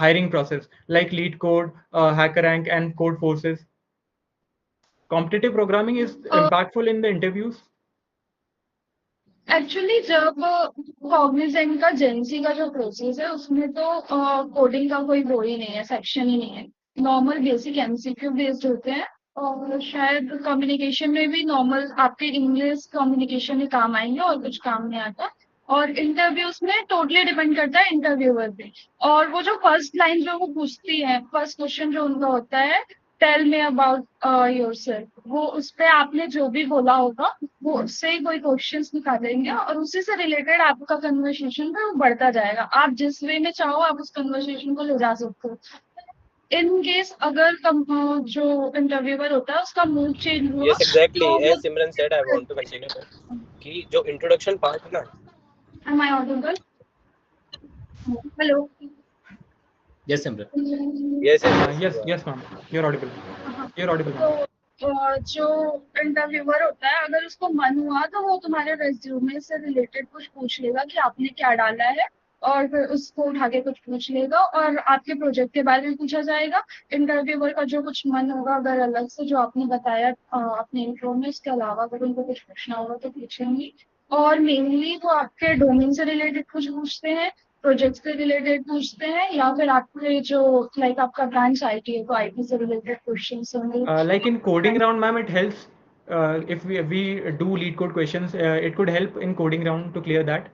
hiring process, like lead code, hacker rank, and code forces? Competitive programming is impactful in the interviews. Actually जब Cognizant का जेंसी का जो process है उसमें तो coding का कोई वो ही नहीं है, सेक्शन ही नहीं है, नॉर्मल बेसिक एमसीक्यू बेस्ड होते हैं, और शायद कम्युनिकेशन में भी नॉर्मल आपके इंग्लिश कम्युनिकेशन ही काम आएंगे और कुछ काम नहीं आता। और इंटरव्यूज में टोटली डिपेंड करता है इंटरव्यूअर पे, और वो जो फर्स्ट लाइन जो वो पूछती है, फर्स्ट क्वेश्चन जो उनका होता है, टेल मी अबाउट योरसेल्फ, वो उस पे आपने जो भी बोला होगा वो उससे ही कोई क्वेश्चंस निकालेंगे और उसी से रिलेटेड आपका कन्वर्सेशन है वो बढ़ता जाएगा। आप जिस वे में चाहो आप उस कन्वर्सेशन को ले जा सकते हो। इन केस अगर जो इंटरव्यूअर होता है उसका मूड चेंज हुआ यस एग्जैक्टली, तो as Simran said, I want to continue कि जो इंट्रोडक्शन पार्ट है ना। Am I audible? Hello? Yes, Simran. Yes Yes, yes, ma'am. You're audible. You're audible, तो ma'am. जो इंटरव्यूअर होता है अगर उसको मन हुआ तो वो तुम्हारे रेज्यूमे से रिलेटेड कुछ पूछ लेगा कि आपने क्या डाला है, और फिर उसको उठा के कुछ पूछ लेगा और आपके प्रोजेक्ट के बारे में पूछा जाएगा। इंटरव्यूअर का जो कुछ मन होगा अगर अलग से जो आपने बताया अपने इंट्रो में, इसके अलावा अगर उनको कुछ पूछना होगा तो पूछेंगे। और मेनली वो आपके डोमेन से रिलेटेड कुछ पूछते हैं, प्रोजेक्ट्स से रिलेटेड पूछते हैं, या फिर आपके जो लाइक आपका ब्रांच आईटी है तो आईटी से रिलेटेड क्वेश्चंस होंगे। Like in coding round, ma'am, it helps if we do lead code questions. It could help in coding round to clear that.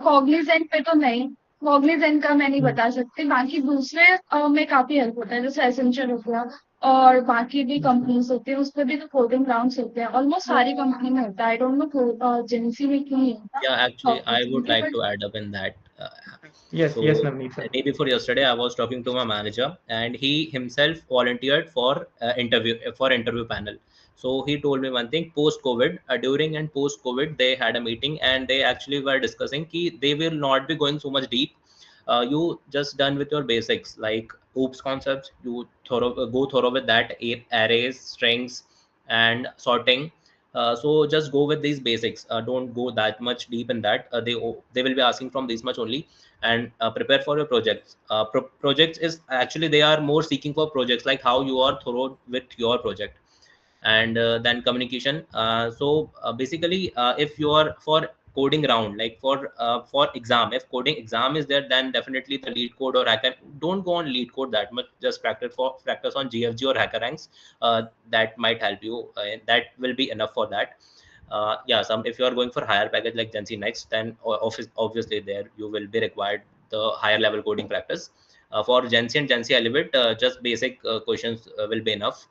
Cognizant पे तो नहीं, कॉग्निजेंट का मैं नहीं बता सकती, बाकी दूसरे में काफी हेल्प होता है, जैसे एसेंशियल हो गया और बाकी भी कंपनीज होती है उसमें भी तो कोडिंग राउंड्स होते हैं, ऑलमोस्ट सारी कंपनी में होता है। आई डोंट नो जेंसी में क्यों नहीं होता। Yeah, actually, I would like But to add up in that. Yes, So yes, Navneet sir. the day before yesterday, I was talking to my manager, and he himself volunteered for interview panel. So he told me one thing: post COVID, during and post COVID, they had a meeting, and they actually were discussing कि they will not be going so much deep. You just done with your basics like OOPS concepts. You go thorough with that, arrays, strings, and sorting. So just go with these basics. Don't go that much deep in that. They will be asking from this much only, and prepare for your projects. Projects is actually they are more seeking for projects like how you are thorough with your project, and then communication. Basically, if you are for coding round, like for exam, if coding exam is there, then definitely the lead code or hacker, don't go on lead code that much. Just practice on GFG or hacker ranks. That might help you. That will be enough for that. Yeah, some if you are going for higher package like Gen Z Next, then obviously there you will be required the higher level coding practice. For Gen Z and Gen Z Elevate, just basic questions will be enough.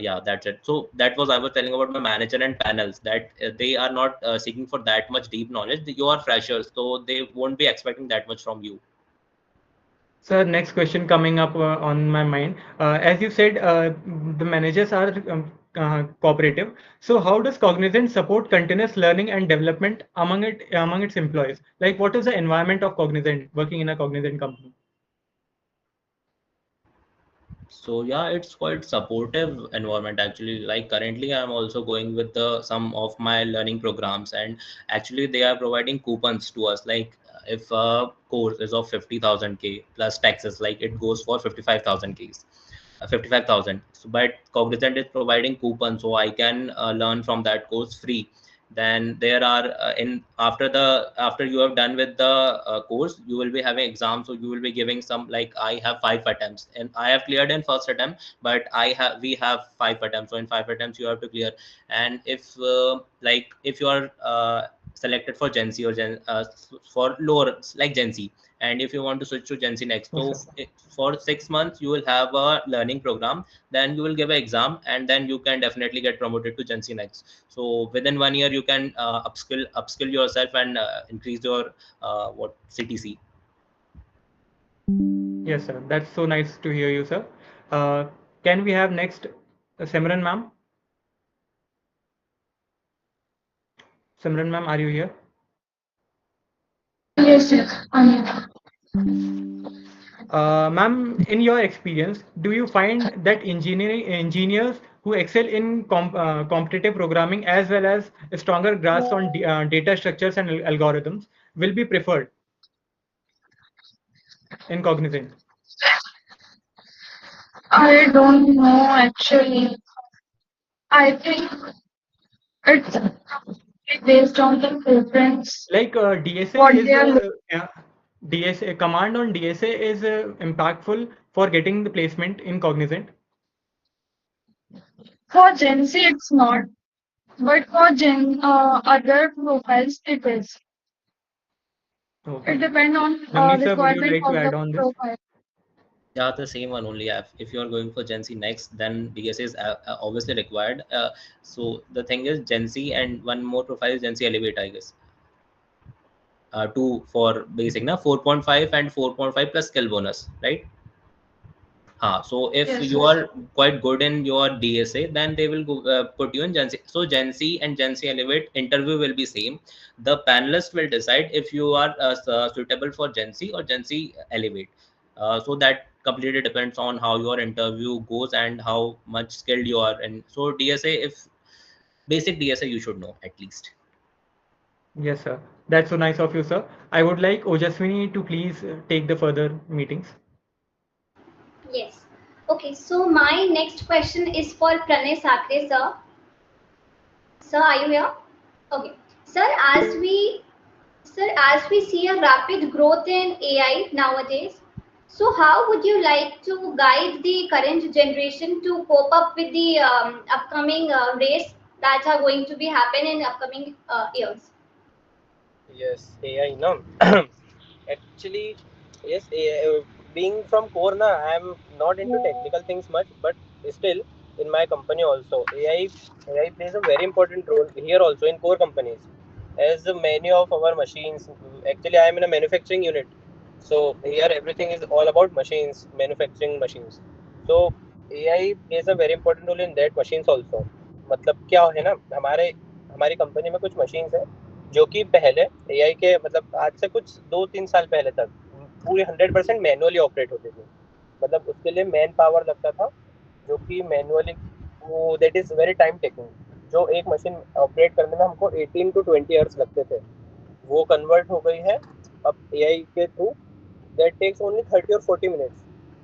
Yeah, that's it. So that was I was telling about my manager and panels that they are not seeking for that much deep knowledge. You are freshers, so they won't be expecting that much from you. Sir, next question coming up on my mind. As you said, the managers are cooperative. So how does Cognizant support continuous learning and development among its employees? Like, what is the environment of Cognizant working in a Cognizant company? So yeah, it's quite supportive environment actually. Like currently I'm also going with the some of my learning programs, and actually they are providing coupons to us. Like if a course is of 50,000 k plus taxes, like it goes for 55,000 k's, 55,000. So but Cognizant is providing coupons, so I can learn from that course free. Then there are in after you have done with the course, you will be having exams, so you will be giving some, like I have 5 attempts and I have cleared in first attempt, but we have 5 attempts, so in 5 attempts you have to clear. And if like if you are selected for Gen Z or for lower like Gen Z, and if you want to switch to Gen Z next, Yes, so sir. for 6 months you will have a learning program, then you will give an exam, and then you can definitely get promoted to Gen Z next. So within 1 year you can upskill yourself and increase your what CTC. Yes, sir. That's so nice to hear you, sir. Uh, can we have next Simran ma'am? Simran ma'am, are you here? Yes, yes. Ma'am, in your experience, do you find that engineers who excel in competitive programming as well as a stronger grasp on data structures and algorithms will be preferred in Cognizant? I don't know actually. I think it's based on the preference, Like DSA what is they are looking DSA command on DSA is impactful for getting the placement in Cognizant. for. Gen Z, it's not, but for other profiles, it is. It Okay. depends on Navneet sir, would you requirement like to of the add on this? profile. Yeah, the same one only. If you are going for Gen Z next, then DSA is obviously required. So the thing is Gen Z, and one more profile is Gen Z Elevate, I guess. Two for basic, na 4.5 and 4.5 plus skill bonus, right? So if Yes, you yes. are quite good in your DSA, then they will put you in Gen Z. So Gen Z and Gen Z Elevate interview will be same. The panelist will decide if you are suitable for Gen Z or Gen Z Elevate. So that completely depends on how your interview goes and how much skilled you are. And so DSA, if basic DSA, you should know at least. Yes, sir. That's so nice of you, sir. I would like Ojaswini to please take the further meetings. Yes. Okay, so my next question is for Pranay Sakre, sir. Sir, are you here? Okay. Sir, as we see a rapid growth in AI nowadays, so how would you like to guide the current generation to cope up with the upcoming race that are going to be happen in upcoming years? Yes, AI, no. Actually, yes, being from core, na, I'm not into technical things much, but still, in my company also, AI plays a very important role here also in core companies. As many of our machines, actually, I am in a manufacturing unit, so here everything is all about machines, manufacturing machines. So AI plays a very important role in that machines also. मतलब क्या है ना, हमारी company में कुछ machines है जो कि पहले एआई के मतलब आज से कुछ 2-3 साल पहले तक पूरी 100% मैनुअली ऑपरेट होती थी। मतलब उसके लिए मैन पावर लगता था जो कि मैनुअली वो that is very time taking. जो एक मशीन ऑपरेट करने में हमको 18 to 20 आवर्स लगते थे, वो कन्वर्ट हो गई है अब एआई के through that takes only 30 or 40 minutes.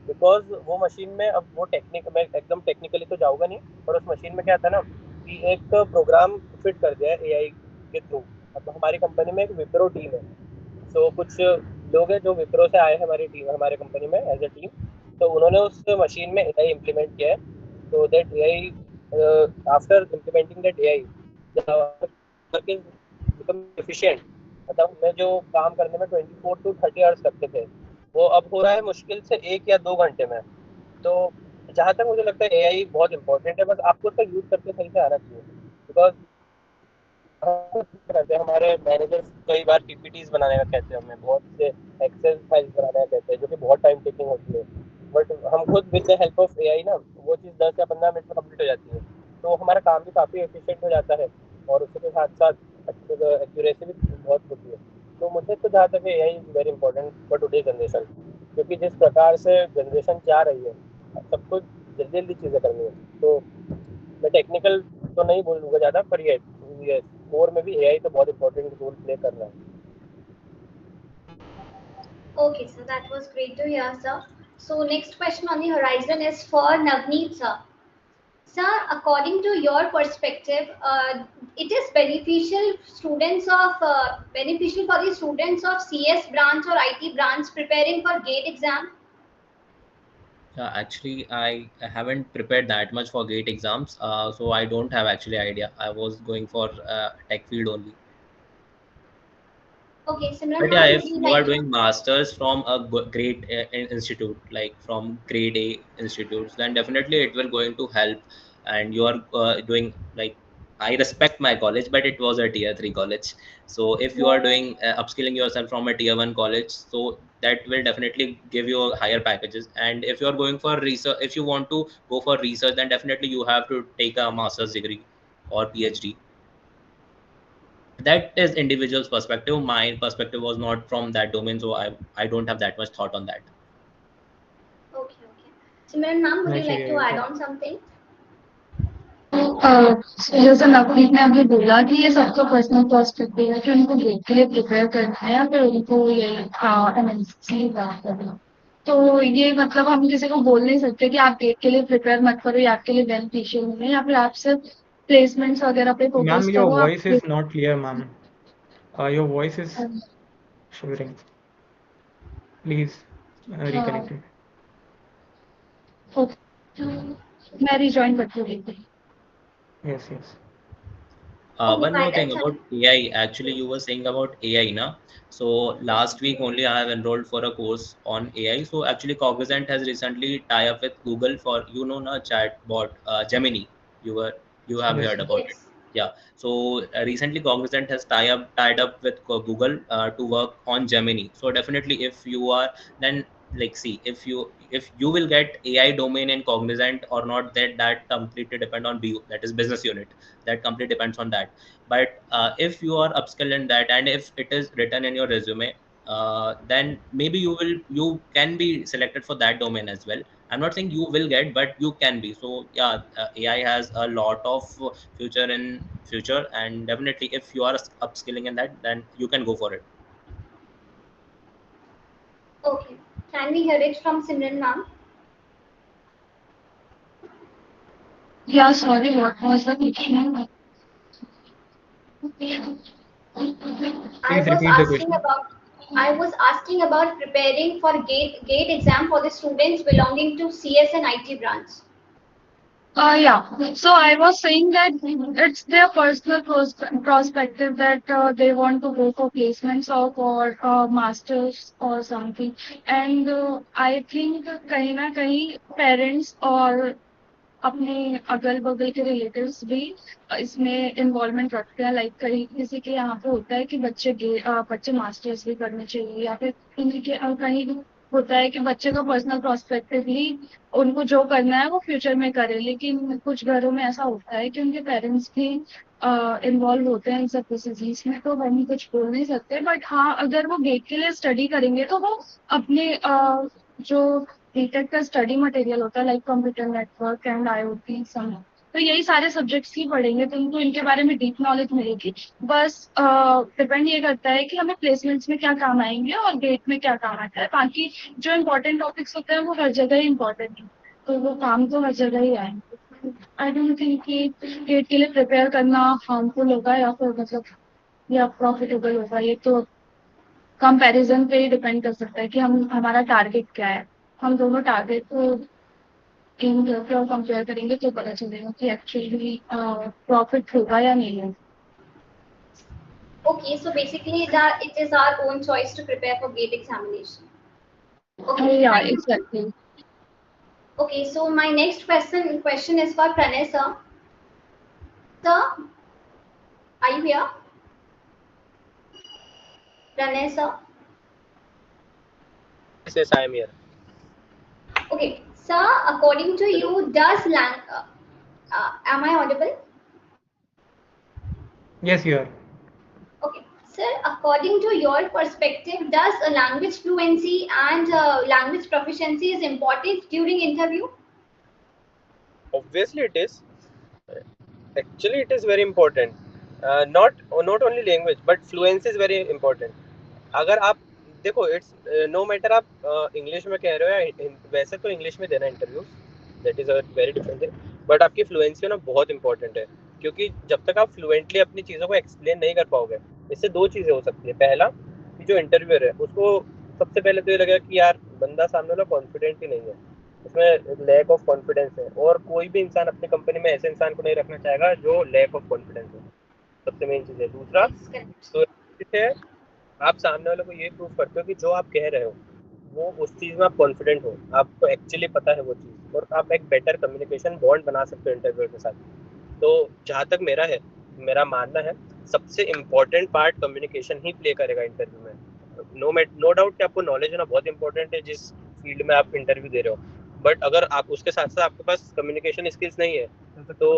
Because वो मशीन में अब वो टेक्निक मैं एकदम टेक्निकली तो जाऊँगा नहीं, पर उस मशीन में क्या था ना कि एक प्रोग्राम फिट कर दिया है एआई के थ्रू। अब हमारी कंपनी में एक विप्रो टीम है, सो कुछ लोग हैं जो विप्रो से आए हैं हमारी टीम हमारे कंपनी में एज ए टीम। तो उन्होंने उस मशीन में एआई इम्प्लीमेंट किया है, so that AI, after implementing that AI, the work is become efficient। मतलब मैं जो काम करने में 24 to 30 आवर्स लगते थे, वो अब हो रहा है मुश्किल से 1 या 2 घंटे में। तो जहाँ तक मुझे लगता है एआई बहुत इंपॉर्टेंट है, बस आपको उसका यूज़ करके सही से आना चाहिए। बिकॉज करते हैं हमारे मैनेजर्स कई बार पीपीटीज बनाने का कहते हैं, हमें बहुत से एक्सेल फाइल्स बनाने का कहते हैं जो कि बहुत टाइम टेकिंग होती है। बट हम खुद with the help of AI ना वो चीज़ 10 या 15 मिनट में कंप्लीट हो जाती है, तो हमारा काम भी काफ़ी एफिशिएंट हो जाता है और उसके साथ साथ एक्यूरेसी भी बहुत होती है। तो मुझे तो जहाँ तक AI is very important for today generation, क्योंकि जिस प्रकार से जनरेशन जा रही है सबको जल्दी जल्दी चीज़ें करनी है। तो मैं टेक्निकल तो नहीं बोलूँगा ज़्यादा, पर ये कोर में भी एआई तो बहुत इंपॉर्टेंट रोल प्ले कर रहा है। Okay, so that was great to hear, sir. So next question on the horizon is for Navneet, sir. Sir, according to your perspective, it is beneficial for the students of CS branch or IT branch preparing for GATE exam. Actually, I haven't prepared that much for GATE exams, so I don't have actually idea. I was going for tech field only. Okay, Simran But yeah, ma'am, if would you you are like to? doing masters from a great institute, like from grade A institutes, then definitely it will going to help. And you are doing like, I respect my college, but it was a tier 3 college. So if you are doing upskilling yourself from a tier 1 college, so that will definitely give you higher packages. And if you are going for research, if you want to go for research, then definitely you have to take a master's degree or PhD. That is individual's perspective. My perspective was not from that domain, so I don't have that much thought on that. Okay, okay. Simran ma'am, would you Nice to like hear to you, add sir. on something? जैसे नवनीत ने अभी बोला कि ये सबका personal perspective है कि उनको गेट के लिए प्रिपेयर करना है या फिर उनको ये एमएनसी बात करना। तो ये मतलब हम किसी को बोल नहीं सकते कि आप गेट के लिए प्रिपेयर मत करो, ये आपके लिए बेनिफिशियल नहीं है, या फिर आप सिर्फ प्लेसमेंट्स वगैरह पे फोकस Ma'am, your करो आप। voice is not clear, ma'am. Your voice is shivering. Please reconnect it. मैं रिजॉइन करती हूँ। Yes, yes. Okay, One by more thing that about time. AI. Actually, you were saying about AI, na? So last week only I have enrolled for a course on AI. So actually, Cognizant has recently tied up with Google for, na, chatbot Gemini. You have Yes, heard sir. about it. Yes. Yeah. So recently Cognizant has tied up with Google to work on Gemini. So definitely, if you are, then like, see, if you will get AI domain in Cognizant or not, that completely depend on BU, that is business unit. That completely depends on that. But if you are upskilled in that, and if it is written in your resume, then maybe you can be selected for that domain as well. I'm not saying you will get, but you can be. So yeah, AI has a lot of future, and definitely if you are upskilling in that, then you can go for it. Okay. Can we hear it from Simran ma'am? Yeah, sorry, what was the question? I Please was repeat the asking question. about I was asking about preparing for GATE exam for the students belonging to CS and IT branch. Yeah. So I was saying that it's their personal perspective that they want to go for placements or for masters or something. And I think कहीं ना कहीं parents और अपने अगल-बगल के relatives भी इसमें involvement रखते हैं। लाइक कहीं किसी के यहाँ पे होता है कि बच्चे मास्टर्स भी करने चाहिए, या फिर किसी के कहीं होता है कि बच्चे का पर्सनल पर्सपेक्टिवली उनको जो करना है वो फ्यूचर में करे। लेकिन कुछ घरों में ऐसा होता है कि उनके पेरेंट्स भी इन्वॉल्व होते हैं इन सब डिसीजंस में, तो हम कुछ बोल नहीं सकते। बट हाँ, अगर वो गेट के लिए स्टडी करेंगे तो वो अपने जो बीटेक का स्टडी मटेरियल होता है like computer network and IoT some, तो यही सारे सब्जेक्ट्स ही पढ़ेंगे तो उनको इनके बारे में डीप नॉलेज मिलेगी। बस डिपेंड ये करता है कि हमें प्लेसमेंट्स में क्या काम आएंगे और गेट में क्या काम आता है। बाकी जो इम्पोर्टेंट टॉपिक्स होते हैं वो हर जगह ही इम्पोर्टेंट है, तो वो काम तो हर जगह ही आएंगे। आई डोंट थिंक कि गेट के लिए प्रिपेयर करना हार्मफुल होगा या फिर मतलब या प्रॉफिटेबल होगा। ये तो कंपैरिजन पे ही डिपेंड कर सकता है कि हम हमारा टारगेट क्या है। हम दोनों टारगेट को इन और कंपेयर करेंगे तो पता चलेगा कि एक्चुअली प्रॉफिट होगा या नहीं है। Okay, so basically it is our own choice to prepare for GATE examination. Okay, या thank you. Exactly. Okay, so my next question is for Pranay sir. Sir, are you here? Pranay sir. Yes, I am here. Okay, sir, according to you, am I audible? Yes, you are. Okay, sir, according to your perspective, does a language fluency and language proficiency is important during interview? obviously it is. Actually, it is very important. Not only language, but fluency is very important. अगर आप देखो, it's no matter आप English में कह रहे हो या वैसे तो इंग्लिश में देना interview, that is a very different thing, but आपकी फ्लुएंसी होना बहुत इंपॉर्टेंट है, क्योंकि जब तक आप फ्लुएंटली अपनी चीज़ों को एक्सप्लेन नहीं कर पाओगे, इससे दो चीज़ें हो सकती है। पहला कि जो इंटरव्यूअर है उसको सबसे पहले तो ये लगेगा कि यार बंदा सामने वाला कॉन्फिडेंट ही नहीं है, उसमें लैक ऑफ कॉन्फिडेंस है, और कोई भी इंसान अपनी कंपनी में ऐसे इंसान को नहीं रखना चाहेगा जो लैक ऑफ कॉन्फिडेंस है। सबसे मेन चीज़ है। दूसरा तो है, आप सामने वाले को ये प्रूव करते हो कि जो आप कह रहे हो वो उस चीज़ में आप कॉन्फिडेंट हो, आपको एक्चुअली पता है वो चीज़, और आप एक बेटर कम्युनिकेशन बॉन्ड बना सकते हो इंटरव्यूअर के साथ। तो जहाँ तक मेरा है, मेरा मानना है सबसे इम्पोर्टेंट पार्ट कम्युनिकेशन ही प्ले करेगा इंटरव्यू में। नो डाउट कि आपको नॉलेज होना बहुत इंपॉर्टेंट है जिस फील्ड में आप इंटरव्यू दे रहे हो, बट अगर आप उसके साथ साथ आपके पास कम्युनिकेशन स्किल्स नहीं है तो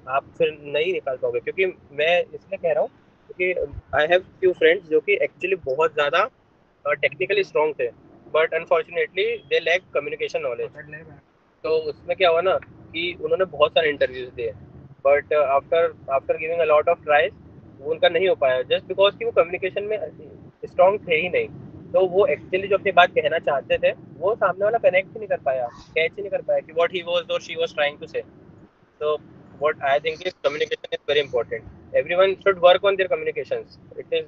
आप फिर नहीं निकाल पाओगे। क्योंकि मैं इसलिए कह रहा हूँ क्योंकि आई हैव फ्यू फ्रेंड्स जो कि एक्चुअली बहुत ज़्यादा टेक्निकली स्ट्रॉन्ग थे, but unfortunately they lack communication knowledge. तो उसमें क्या हुआ ना कि उन्होंने बहुत सारे इंटरव्यूज दिए, but after after giving a lot of tries वो उनका नहीं हो पाया, जस्ट बिकॉज कि वो कम्युनिकेशन में स्ट्रॉन्ग थे ही नहीं। तो वो एक्चुअली जो अपनी बात कहना चाहते थे वो सामने वाला कनेक्ट ही नहीं कर पाया, कैच ही नहीं कर पाया कि व्हाट ही वाज और शी वाज ट्राइंग टू से। So what I think is communication is very important. Everyone should work on their communications. It is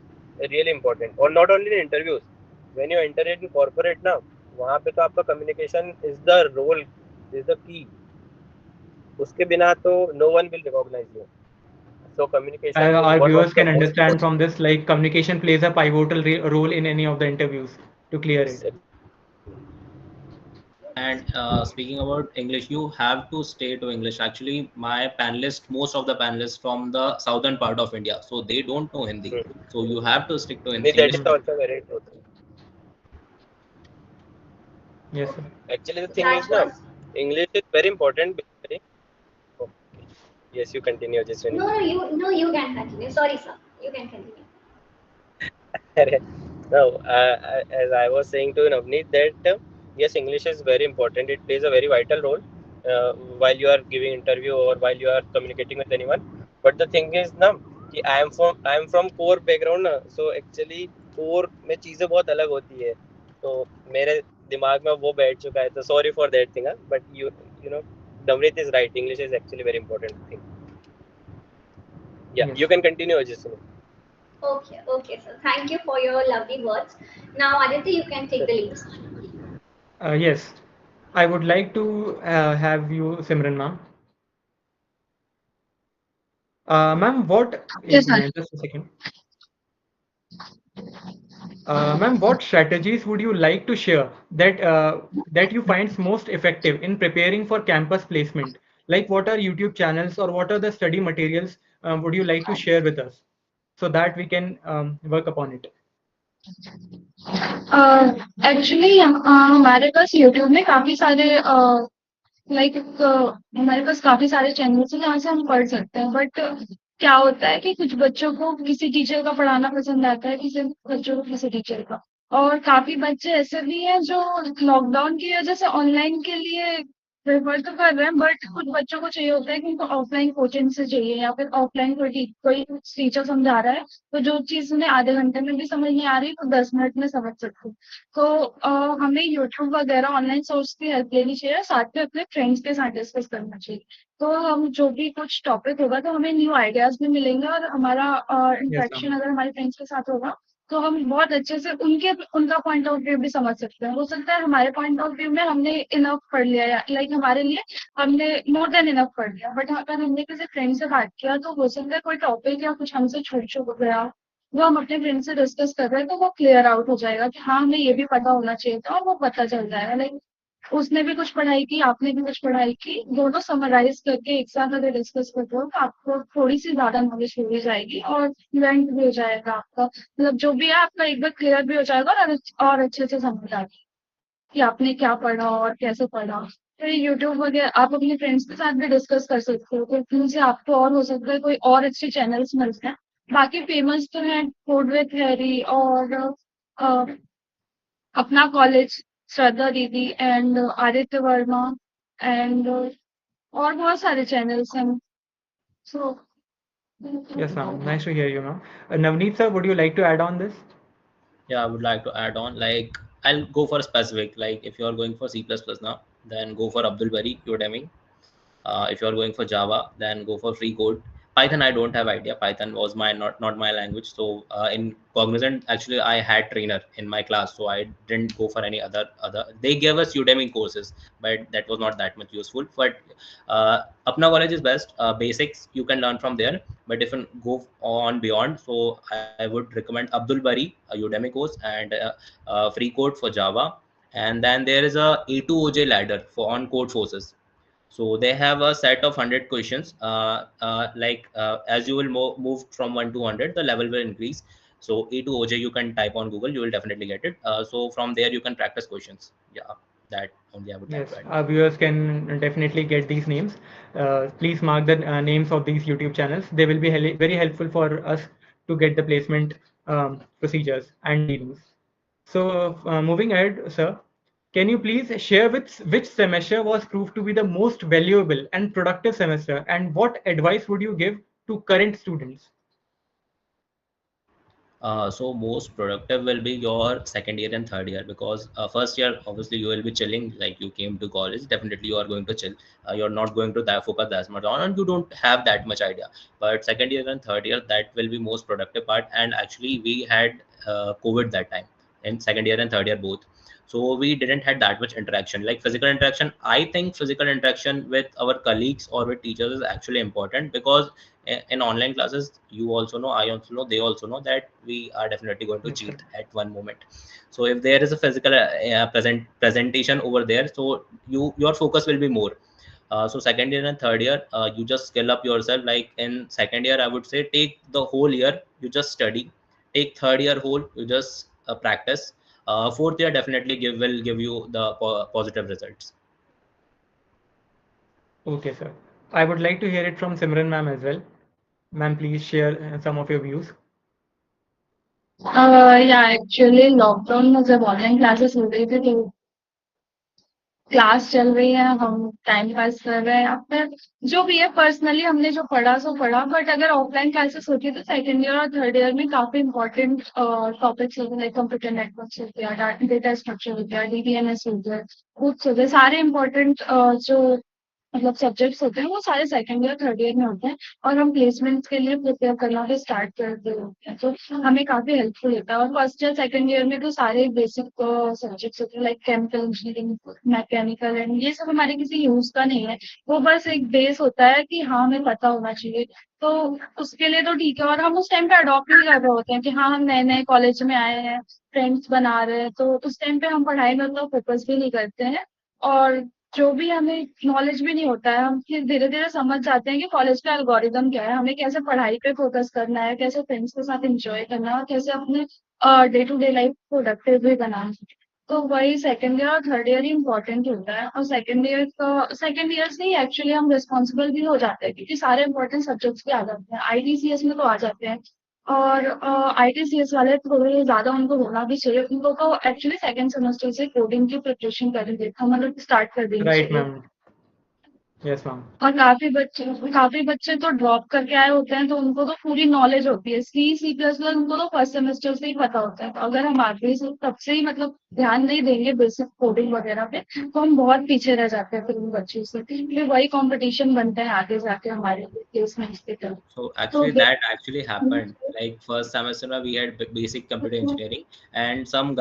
really important. और not only in interviews. When you enter into corporate ना, वहाँ पे तो आपका communication is the role, is the key. उसके बिना तो no one will recognize you. So communication is Our one viewers of the can most understand important. from this, like communication plays a pivotal role in any of the interviews to clear Yes, it. And speaking about English, you have to stay to English. Actually, my panelists, most of the panelists from the southern part of India, so they don't know Hindi. So you have to stick to that English. is also very true. Yes, sir. Actually, the thing is That now, was English is very important. Basically. Okay. Yes, you continue, Jaswini. no, you can continue. Sorry, sir. You can continue. No, as I was saying to Navneet that yes, English is very important. It plays a very vital role while you are giving interview or while you are communicating with anyone. But the thing is ना कि I am from core background ना, so actually core में चीज़ें बहुत अलग होती है, तो मेरे दिमाग में वो बैठ चुका है, तो sorry for that thing, but you know Navneet is right. English is actually very important thing. Yeah, Yes. you can continue, Jaswini. Okay, sir. Thank you for your lovely words. Now, Aditya, you can take the lead. Yes, I would like to have you, Simran ma'am. Ma'am, what? Yes, एक sir. minute, just a second. Ma'am, what strategies would you like to share that you find most effective in preparing for campus placement? Like, what are YouTube channels or what are the study materials would you like to share with us so that we can work upon it? Actually हमारे पास YouTube में काफी सारे like हमारे पास काफी सारे channels हैं जहाँ से हम पढ़ सकते हैं, बट क्या होता है कि कुछ बच्चों को किसी टीचर का पढ़ाना पसंद आता है, किसी बच्चों को किसी टीचर का, और काफी बच्चे ऐसे भी हैं जो लॉकडाउन की वजह से ऑनलाइन के लिए प्रेफर तो कर रहे हैं, बट कुछ बच्चों को चाहिए होता है कि उनको ऑफलाइन कोचिंग से चाहिए या फिर ऑफलाइन कोई टीचर समझा रहा है तो जो चीज उन्हें आधे घंटे में भी समझ नहीं आ रही तो 10 मिनट में समझ सकते हैं। तो हमें यूट्यूब वगैरह ऑनलाइन सोर्स की हेल्प लेनी चाहिए, साथ में अपने फ्रेंड्स के साथ डिस्कस करना चाहिए। तो हम जो भी कुछ टॉपिक होगा तो हमें न्यू आइडियाज भी मिलेंगे, और हमारा Yes, इंटरेक्शन ma'am. अगर हमारे फ्रेंड्स के साथ होगा तो हम बहुत अच्छे से उनका पॉइंट ऑफ व्यू भी समझ सकते हैं। हो सकता है हमारे पॉइंट ऑफ व्यू में हमने इनफ पढ़ लिया, या लाइक हमारे लिए हमने मोर देन इनफ पढ़ लिया, बट अगर हमने किसी फ्रेंड से बात किया तो हो सकता है कोई टॉपिक या कुछ हमसे छूट छूट गया, वो हम अपने फ्रेंड से डिस्कस कर रहे हैं तो वो क्लियर आउट हो जाएगा कि हाँ हमें ये भी पता होना चाहिए था, और वो पता चल जाएगा। लाइक उसने भी कुछ पढ़ाई की, आपने भी कुछ पढ़ाई की, दोनों समराइज करके एक साथ अगर डिस्कस करते हो तो आपको थोड़ी सी ज्यादा नॉलेज हो जाएगी और फ्लुएंट भी हो जाएगा आपका, मतलब जो भी है आपका एक बार क्लियर भी हो जाएगा और अच्छे से समझ आ जाएगा कि आपने क्या पढ़ा और कैसे पढ़ा। फिर यूट्यूब वगैरह आप अपने फ्रेंड्स के साथ भी डिस्कस कर सकते हो, तो उनसे आपको और हो सकता है कोई और अच्छे चैनल्स मिलते हैं। बाकी फेमस तो है फूड विथ हैरी और अपना कॉलेज, श्रद्धा दीदी एंड आदित्य वर्मा एंड और बहुत सारे चैनल्स हैं सो Yes, ma'am. Nice to hear you, ma'am. Navneet sir, would you like to add on this? Yeah, I would like to add on, like, I'll go for specific, like if you are going for C++ now, then go for Abdul Bari Udemy. If you are going for Java, then go for free code. Python, I don't have idea. Python was my not my language. So in Cognizant, actually, I had trainer in my class, so I didn't go for any other. They gave us Udemy courses, but that was not that much useful. But Apna college is best. Basics you can learn from there. But if you go on beyond, so I would recommend Abdul Bari, a Udemy course, and free code for Java. And then there is a A2 OJ ladder for on code forces. So they have a set of 100 questions. As you will move from 1 to 100, the level will increase. So A to OJ, you can type on Google, you will definitely get it. So from there, you can practice questions. Yeah, that only I would like to Yes, add. our viewers can definitely get these names. Please mark the names of these YouTube channels. They will be very helpful for us to get the placement procedures and dealings. So, moving ahead, sir, can you please share which semester was proved to be the most valuable and productive semester, and what advice would you give to current students? So most productive will be your second year and third year, because first year obviously you will be chilling, like you came to college, definitely you are going to chill. You're not going to that focus that much on, and you don't have that much idea. But second year and third year, that will be most productive part. And actually we had COVID that time in second year and third year both. So we didn't had that much interaction, like physical interaction. I think physical interaction with our colleagues or with teachers is actually important, because in online classes, you also know, I also know, they also know that we are definitely going to Yes, sir. cheat at one moment. So if there is a physical presentation over there, so your focus will be more. So second year and third year, you just skill up yourself. Like in second year, I would say take the whole year, you just study. Take third year whole, you just practice. Fourth year definitely will give you the positive results. Okay, sir. I would like to hear it from Simran ma'am as well. Ma'am, please share some of your views. या actually lockdown में जब online classes हो रही थी तो class चल रही है, हम टाइम पास कर रहे हैं या फिर जो भी है पर्सनली हमने जो पढ़ा सो पढ़ा। बट अगर ऑफलाइन क्लासेस होती है तो सेकंड ईयर और थर्ड ईयर में काफी इंपॉर्टेंट टॉपिक्स होते हैं, लाइक कंप्यूटर नेटवर्क हो गया, डेटा स्ट्रक्चर हो गया, डीबीएमएस हो गया, बुक्स हो गए, सारे इंपॉर्टेंट जो मतलब सब्जेक्ट्स होते हैं वो सारे सेकंड ईयर थर्ड ईयर में होते हैं। और हम प्लेसमेंट के लिए प्रिपेयर करना भी स्टार्ट करते होते हैं, तो हमें काफी हेल्पफुल होता है। और फर्स्ट ईयर सेकंड ईयर में तो सारे बेसिक सब्जेक्ट्स होते हैं, like chemical engineering, mechanical, and ये सब हमारे किसी यूज का नहीं है। वो बस एक बेस होता है कि हाँ हमें पता होना चाहिए, तो उसके लिए तो ठीक है। और हम उस टाइम पे अडॉप्ट भी कर रहे होते हैं कि हाँ हम नए नए कॉलेज में आए हैं, फ्रेंड्स बना रहे हैं, तो उस टाइम पे हम पढ़ाई में उतना फोकस भी नहीं करते हैं। और जो भी हमें नॉलेज भी नहीं होता है, हम फिर धीरे-धीरे समझ जाते हैं कि कॉलेज का एल्गोरिदम क्या है, हमें कैसे पढ़ाई पे फ़ोकस करना है, कैसे फ्रेंड्स के साथ एन्जॉय करना है और कैसे अपने day to day life productive भी बनाना है। तो वही सेकंड ईयर और थर्ड ईयर ही इम्पोर्टेंट होता है। और सेकंड ईयर से ही एक्चुअली हम रिस्पॉन्सिबल भी हो जाते हैं, क्योंकि सारे इम्पोर्टेंट सब्जेक्ट्स भी आ जाते हैं। आईटीसीएस में तो आ जाते हैं। और आईटीसीएस वाले थोड़े ज़्यादा उनको होना भी चाहिए। उनको तो एक्चुअली सेकंड सेमेस्टर से कोडिंग की प्रिपरेशन कर देते मतलब स्टार्ट कर देनी Right, चाहिए। ma'am. Yes, ma'am. और काफ़ी बच्चे तो ड्रॉप करके आए होते हैं, तो उनको तो पूरी नॉलेज होती है। सी प्लस प्लस उनको तो फर्स्ट सेमेस्टर से ही पता होता है। तो अगर हम आगे से तब से ही मतलब ध्यान नहीं देंगे बेसिक कोडिंग वगैरह पे, तो हम बहुत पीछे रह जाते हैं फिर उन बच्चों से। फिर वही कॉम्पिटिशन बनता है आगे जाके हमारे लिए प्लेसमेंट्स की तरफ। So तो actually that actually happened. Like first semester we had basic computer engineering, and some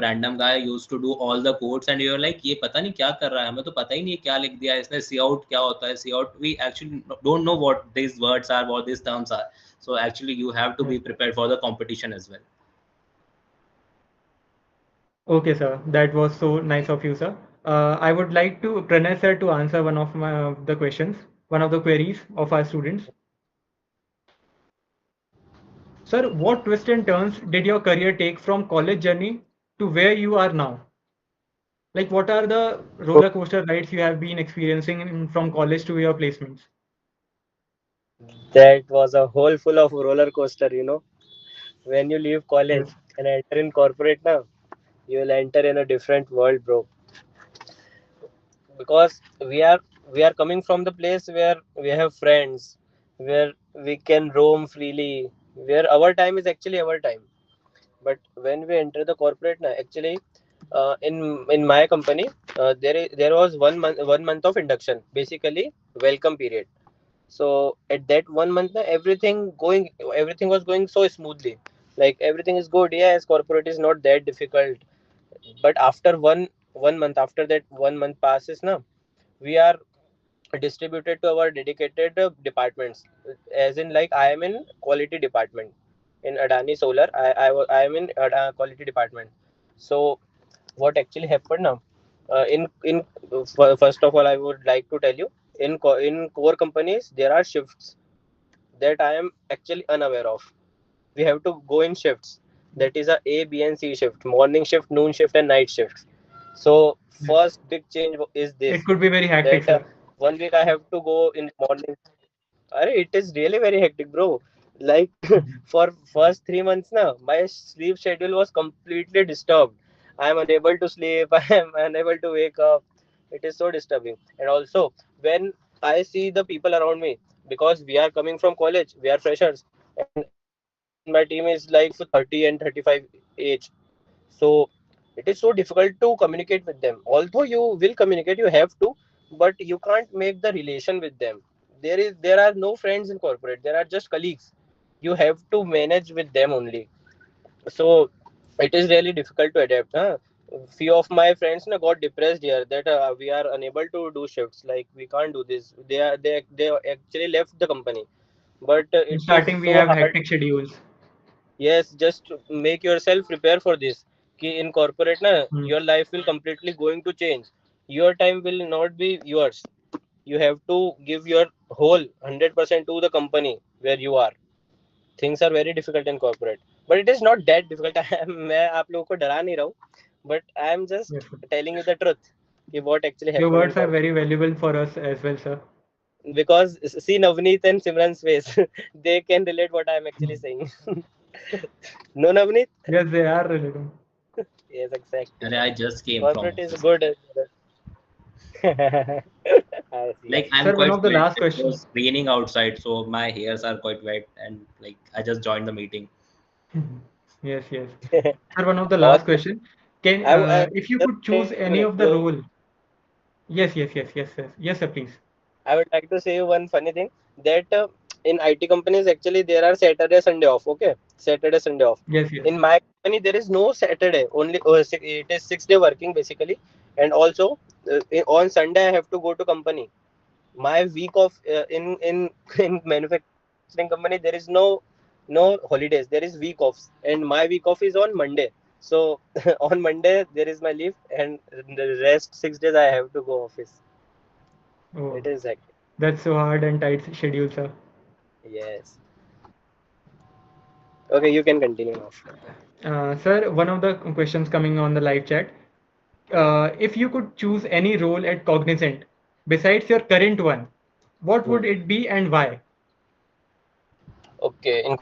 random guy used to do all the codes, and you're like ये पता नहीं क्या कर रहा है, हमें तो पता ही नहीं है क्या लिख दिया है इसने, सी आउट क्या होता है, सी out, we actually don't know what these words are, what these terms are. So actually you have to Yes. be prepared for the competition as well. Okay, sir. That was so nice of you, sir. I would like to Pranay sir to answer one of the questions, one of the queries of our students. Sir, what twists and turns did your career take from college journey to where you are now? Like, what are the roller coaster rides you have been experiencing from college to your placements? That was a hole full of roller coaster, you know. When you leave college Yes. and enter in corporate now, you will enter in a different world, bro. Because we are We are coming from the place where we have friends, where we can roam freely, where our time is actually our time. But when we enter the corporate now, actually, in my company, there was 1 month of induction, basically welcome period. So at that 1 month, everything was going so smoothly. Like everything is good. Yes, corporate is not that difficult. But after one month, after that 1 month passes, now we are distributed to our dedicated departments. As in, like I am in quality department in Adani Solar. I am in quality department. So what actually happened now? First of all, I would like to tell you, in core companies there are shifts that I am actually unaware of. We have to go in shifts. That is a B, and C shift: morning shift, noon shift, and night shift. So Yes. first big change is It this, could be very hectic, that sir. 1 week I have to go in morning. It is really very hectic, bro. Like Mhm. for first 3 months now, my sleep schedule was completely disturbed. I am unable to sleep. I am unable to wake up. It is so disturbing. And also, when I see the people around me, because we are coming from college, we are freshers, and everyone in my team is like 30 and 35 age. So it is so difficult to communicate with them. Although you will communicate, you have to, but you can't make the relation with them. There are no friends in corporate. There are just colleagues. You have to manage with them only. So it is really difficult to adapt. Huh? Few of my friends na, got depressed here that we are unable to do shifts. Like we can't do this. They actually left the company. But In it is starting, we so have hard. hectic schedules. Yes, just make yourself prepare for this. Ki in corporate na, Hmm. your life will completely going to change. Your time will not be yours. You have to give your whole 100% to the company where you are. Things are very difficult in corporate, but it is not that difficult. मैं आप लोगों को डरा नहीं रहा हूँ, but I am Yes, just sir. telling you the truth कि what actually Your happened in words are corporate. very valuable for us as well, sir. Because see Navneet and Simran's face, they can relate what I am actually Mhm. saying. No, Navneet? Yes, they are related. Yes, exactly. And I just came from Corporate is office. good. I see, I Like see. I'm Sir, one quite of the wet. last It questions. was raining outside, so my hairs are quite wet, and like I just joined the meeting. Yes, yes. Sir, one of the last Awesome. question. Can I if you just could choose any of the you role? Yes, yes, yes, yes, yes, yes, sir, please. I would like to say you one funny thing, that in IT companies actually there are Saturday Sunday off. Okay, Saturday Sunday off. Yes, yes. In my company there is no Saturday. Only it is 6 day working basically, and also on Sunday I have to go to company. My week off in in manufacturing company there is no holidays. There is week offs, and my week off is on Monday. So on Monday there is my leave, and the rest 6 days I have to go office. Oh, It is like that's so hard and tight schedule, sir. yes. Okay, you can continue now. Sir, one of the questions coming on the live chat. Hmm. If you could choose any role at Cognizant besides your current one, what Hmm. would it be and why? Okay, in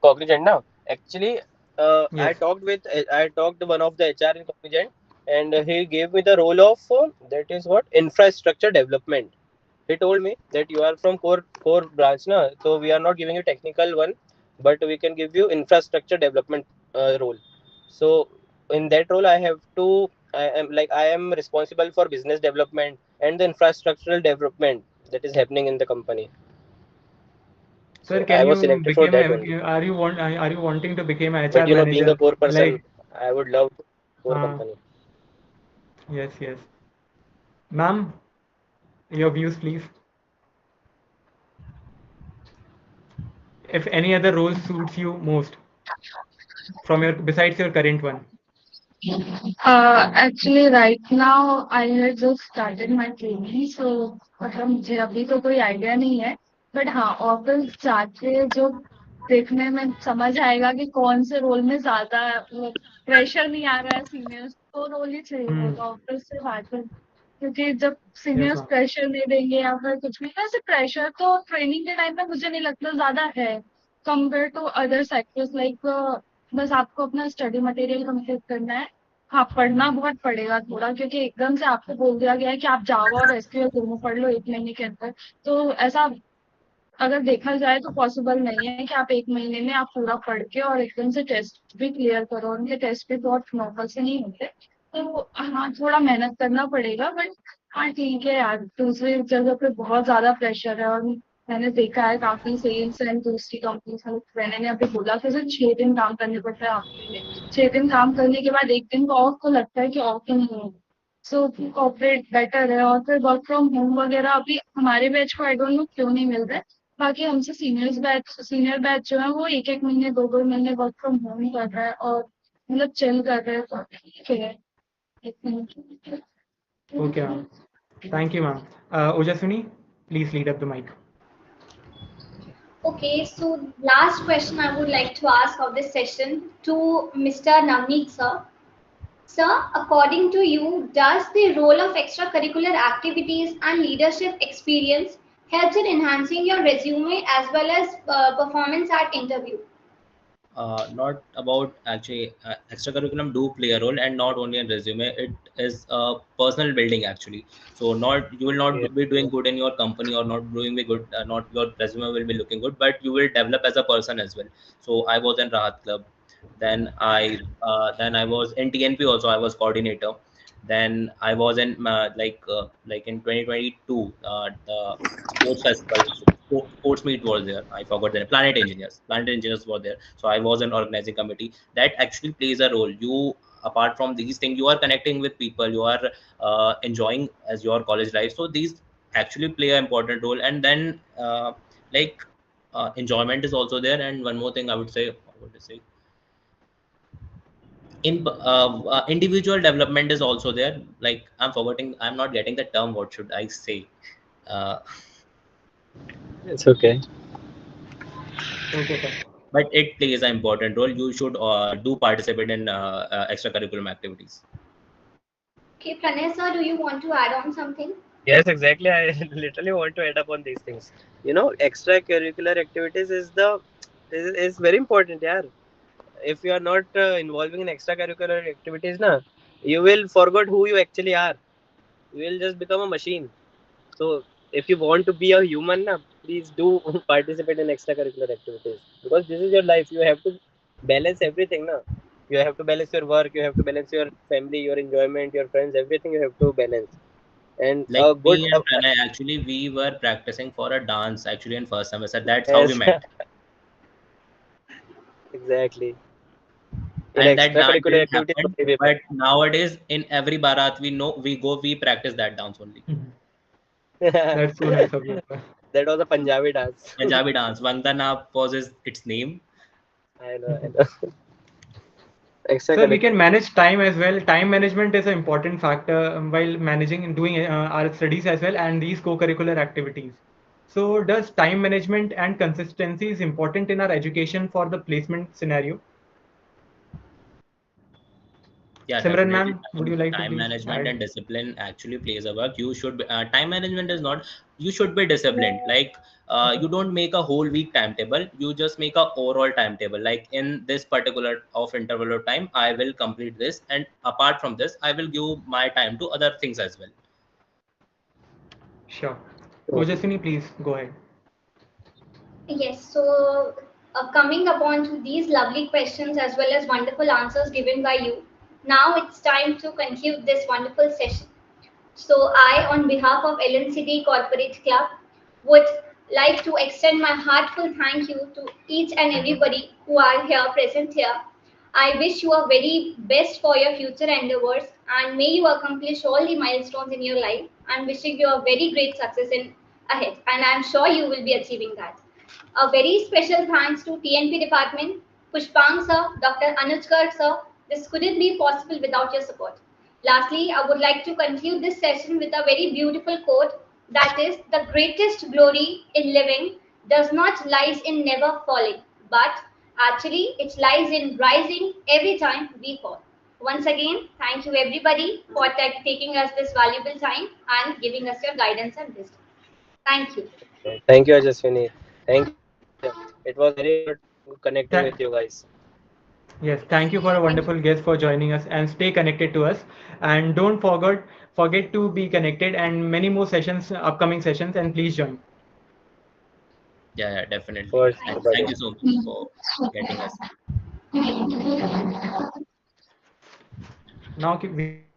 Cognizant now, actually, I talked with Yes. I talked to one of the HR in Cognizant, and he gave me the role of that is what infrastructure development. He told me that you are from core branch na, so we are not giving you technical one, but we can give you infrastructure development role. So in that role, I am responsible for business development and the infrastructural development that is happening in the company. Sir, So can I was you selected for become that only. are you wanting to become a But HR being a manager? core person, Like, I would love to core uh, company. yes, yes. Ma'am, your views, please. If any other role suits you most from your besides your current one. Actually, right now I had just started my training, so मतलब मुझे अभी तो कोई idea नहीं है. But हाँ, office जाके जो देखने में समझ आएगा कि कौन से रोल में ज्यादा प्रेशर नहीं आ रहा है सीनियर्स, तो रोल ही चाहिए Hmm. होगा ऑफिस से बाहर. क्योंकि जब Yes, सीनियर्स ma'am. प्रेशर नहीं देंगे या फिर कुछ भी, वैसे प्रेशर तो ट्रेनिंग के टाइम पे मुझे नहीं लगता ज्यादा है compare to other sectors. Like बस आपको अपना स्टडी मटेरियल कंप्लीट करना है, हाँ, पढ़ना बहुत पड़ेगा थोड़ा, क्योंकि एकदम से आपको बोल दिया गया है कि आप जावा और एसक्यूएल दोनों पढ़ लो 1 महीने के अंदर। तो ऐसा अगर देखा जाए तो पॉसिबल नहीं है कि आप 1 महीने में आप पूरा पढ़ के और एकदम से टेस्ट भी क्लियर करो। उनके टेस्ट भी बहुत नॉर्मल से नहीं होते। तो हाँ, थोड़ा मेहनत करना पड़ेगा, बट हाँ ठीक है यार, दूसरी जगह पे बहुत ज्यादा प्रेशर है। और मैंने देखा है काफी सेल्स एंड दूसरी कंपनी, मैंने ने अभी बोला कि सिर्फ 6 दिन काम करने पड़ता है आपके लिए। 6 दिन काम करने के बाद एक दिन को ऑफ, तो लगता है कि ऑफ ही नहीं है। सो कॉर्पोरेट बेटर है। और फिर वर्क फ्रॉम होम वगैरह अभी हमारे बैच को आई डोंट नो क्यों नहीं मिल रहा है। बाकी हमसे सीनियर बैच जो है वो 1 1 महीने 2 2 महीने वर्क फ्रॉम होम कर रहा है और मतलब चिल कर रहे हैं, तो ठीक है। एक minute. Okay, ma'am. Thank you, ma'am. Ojaswini, please lead up the mic. Okay, so last question I would like to ask of this session to Mr. Navneet sir. Sir, according to you, does the role of extracurricular activities and leadership experience helps in enhancing your resume as well as performance at interview? Not about actually extracurriculum do play a role, and not only in resume, it is personal building actually. So not you will Yeah. not be doing good in your company, or not doing be good, not your resume will be looking good, but you will develop as a person as well. So I was in Rahat Club, then I was in TNP also, I was coordinator. Then I was in like in 2022, the sports festival, sports meet was there. I forgot the name. Planet Engineers were there. So I was an organizing committee. That actually plays a role. You, apart from these things, you are connecting with people. You are enjoying as your college life. So these actually play an important role. And then like enjoyment is also there. And one more thing I would say, what would I say? In individual development is also there. Like I'm not getting the term. What should I say? Uh, It's okay. Okay, sir. but it plays an important role. You should do participate in extracurriculum activities. Okay, Pranay sir, do you want to add on something? Yes, exactly. I literally want to add up on these things. You know, extracurricular activities is very important. Yeah, if you are not involving in extracurricular activities, na, you will forget who you actually are. You will just become a machine. So if you want to be a human, na, please do participate in extracurricular activities, because this is your life. You have to balance everything. Na. You have to balance your work. You have to balance your family, your enjoyment, your friends. Everything you have to balance. And Like a good me and Pranay, actually, we were practicing for a dance actually in first semester. That's how we yes, met. exactly. In And that dance extracurricular didn't activities, happen. only we met. But nowadays, in every barat, we go, we practice that dance only. Mhm. That That's so nice of you, sir. was a Punjabi dance. Punjabi dance. Vandana was its name. I know, I know. Sir, we can Extracurricular. manage time as well. Time management is an important factor while managing and doing our studies as well and these co-curricular activities. So, does time management and consistency is important in our education for the placement scenario? Yeah, Simran, definitely. ma'am, would you like to Time please management add? and discipline actually plays a work. You should be, time management is not, you should be disciplined. Like you don't make a whole week timetable. You just make a overall timetable. Like in this particular of interval of time, I will complete this, and apart from this, I will give my time to other things as well. Sure. Ojaswini, please go ahead. Yes, so coming upon to these lovely questions as well as wonderful answers given by you, now it's time to conclude this wonderful session. So, I, on behalf of LNCT Corporate Club, would like to extend my heartfelt thank you to each and everybody who are here present here. I wish you a very best for your future endeavors and may you accomplish all the milestones in your life. I'm wishing you a very great success in ahead, and I'm sure you will be achieving that. A very special thanks to TNP department, Pushpang sir, Dr. Anuj sir. This couldn't be possible without your support. Lastly, I would like to conclude this session with a very beautiful quote, that is, the greatest glory in living does not lies in never falling, but actually it lies in rising every time we fall. Once again, thank you everybody for taking us this valuable time and giving us your guidance and wisdom. Thank you. Thank you, Ajaswini. Thank you. It was very good connecting Tha- with you guys. Yes, thank you for a wonderful guest for joining us and stay connected to us. And don't forget to be connected and many more sessions, upcoming sessions, and please join. Yeah, definitely. For sure, And buddy. thank you so much for getting us. Now we can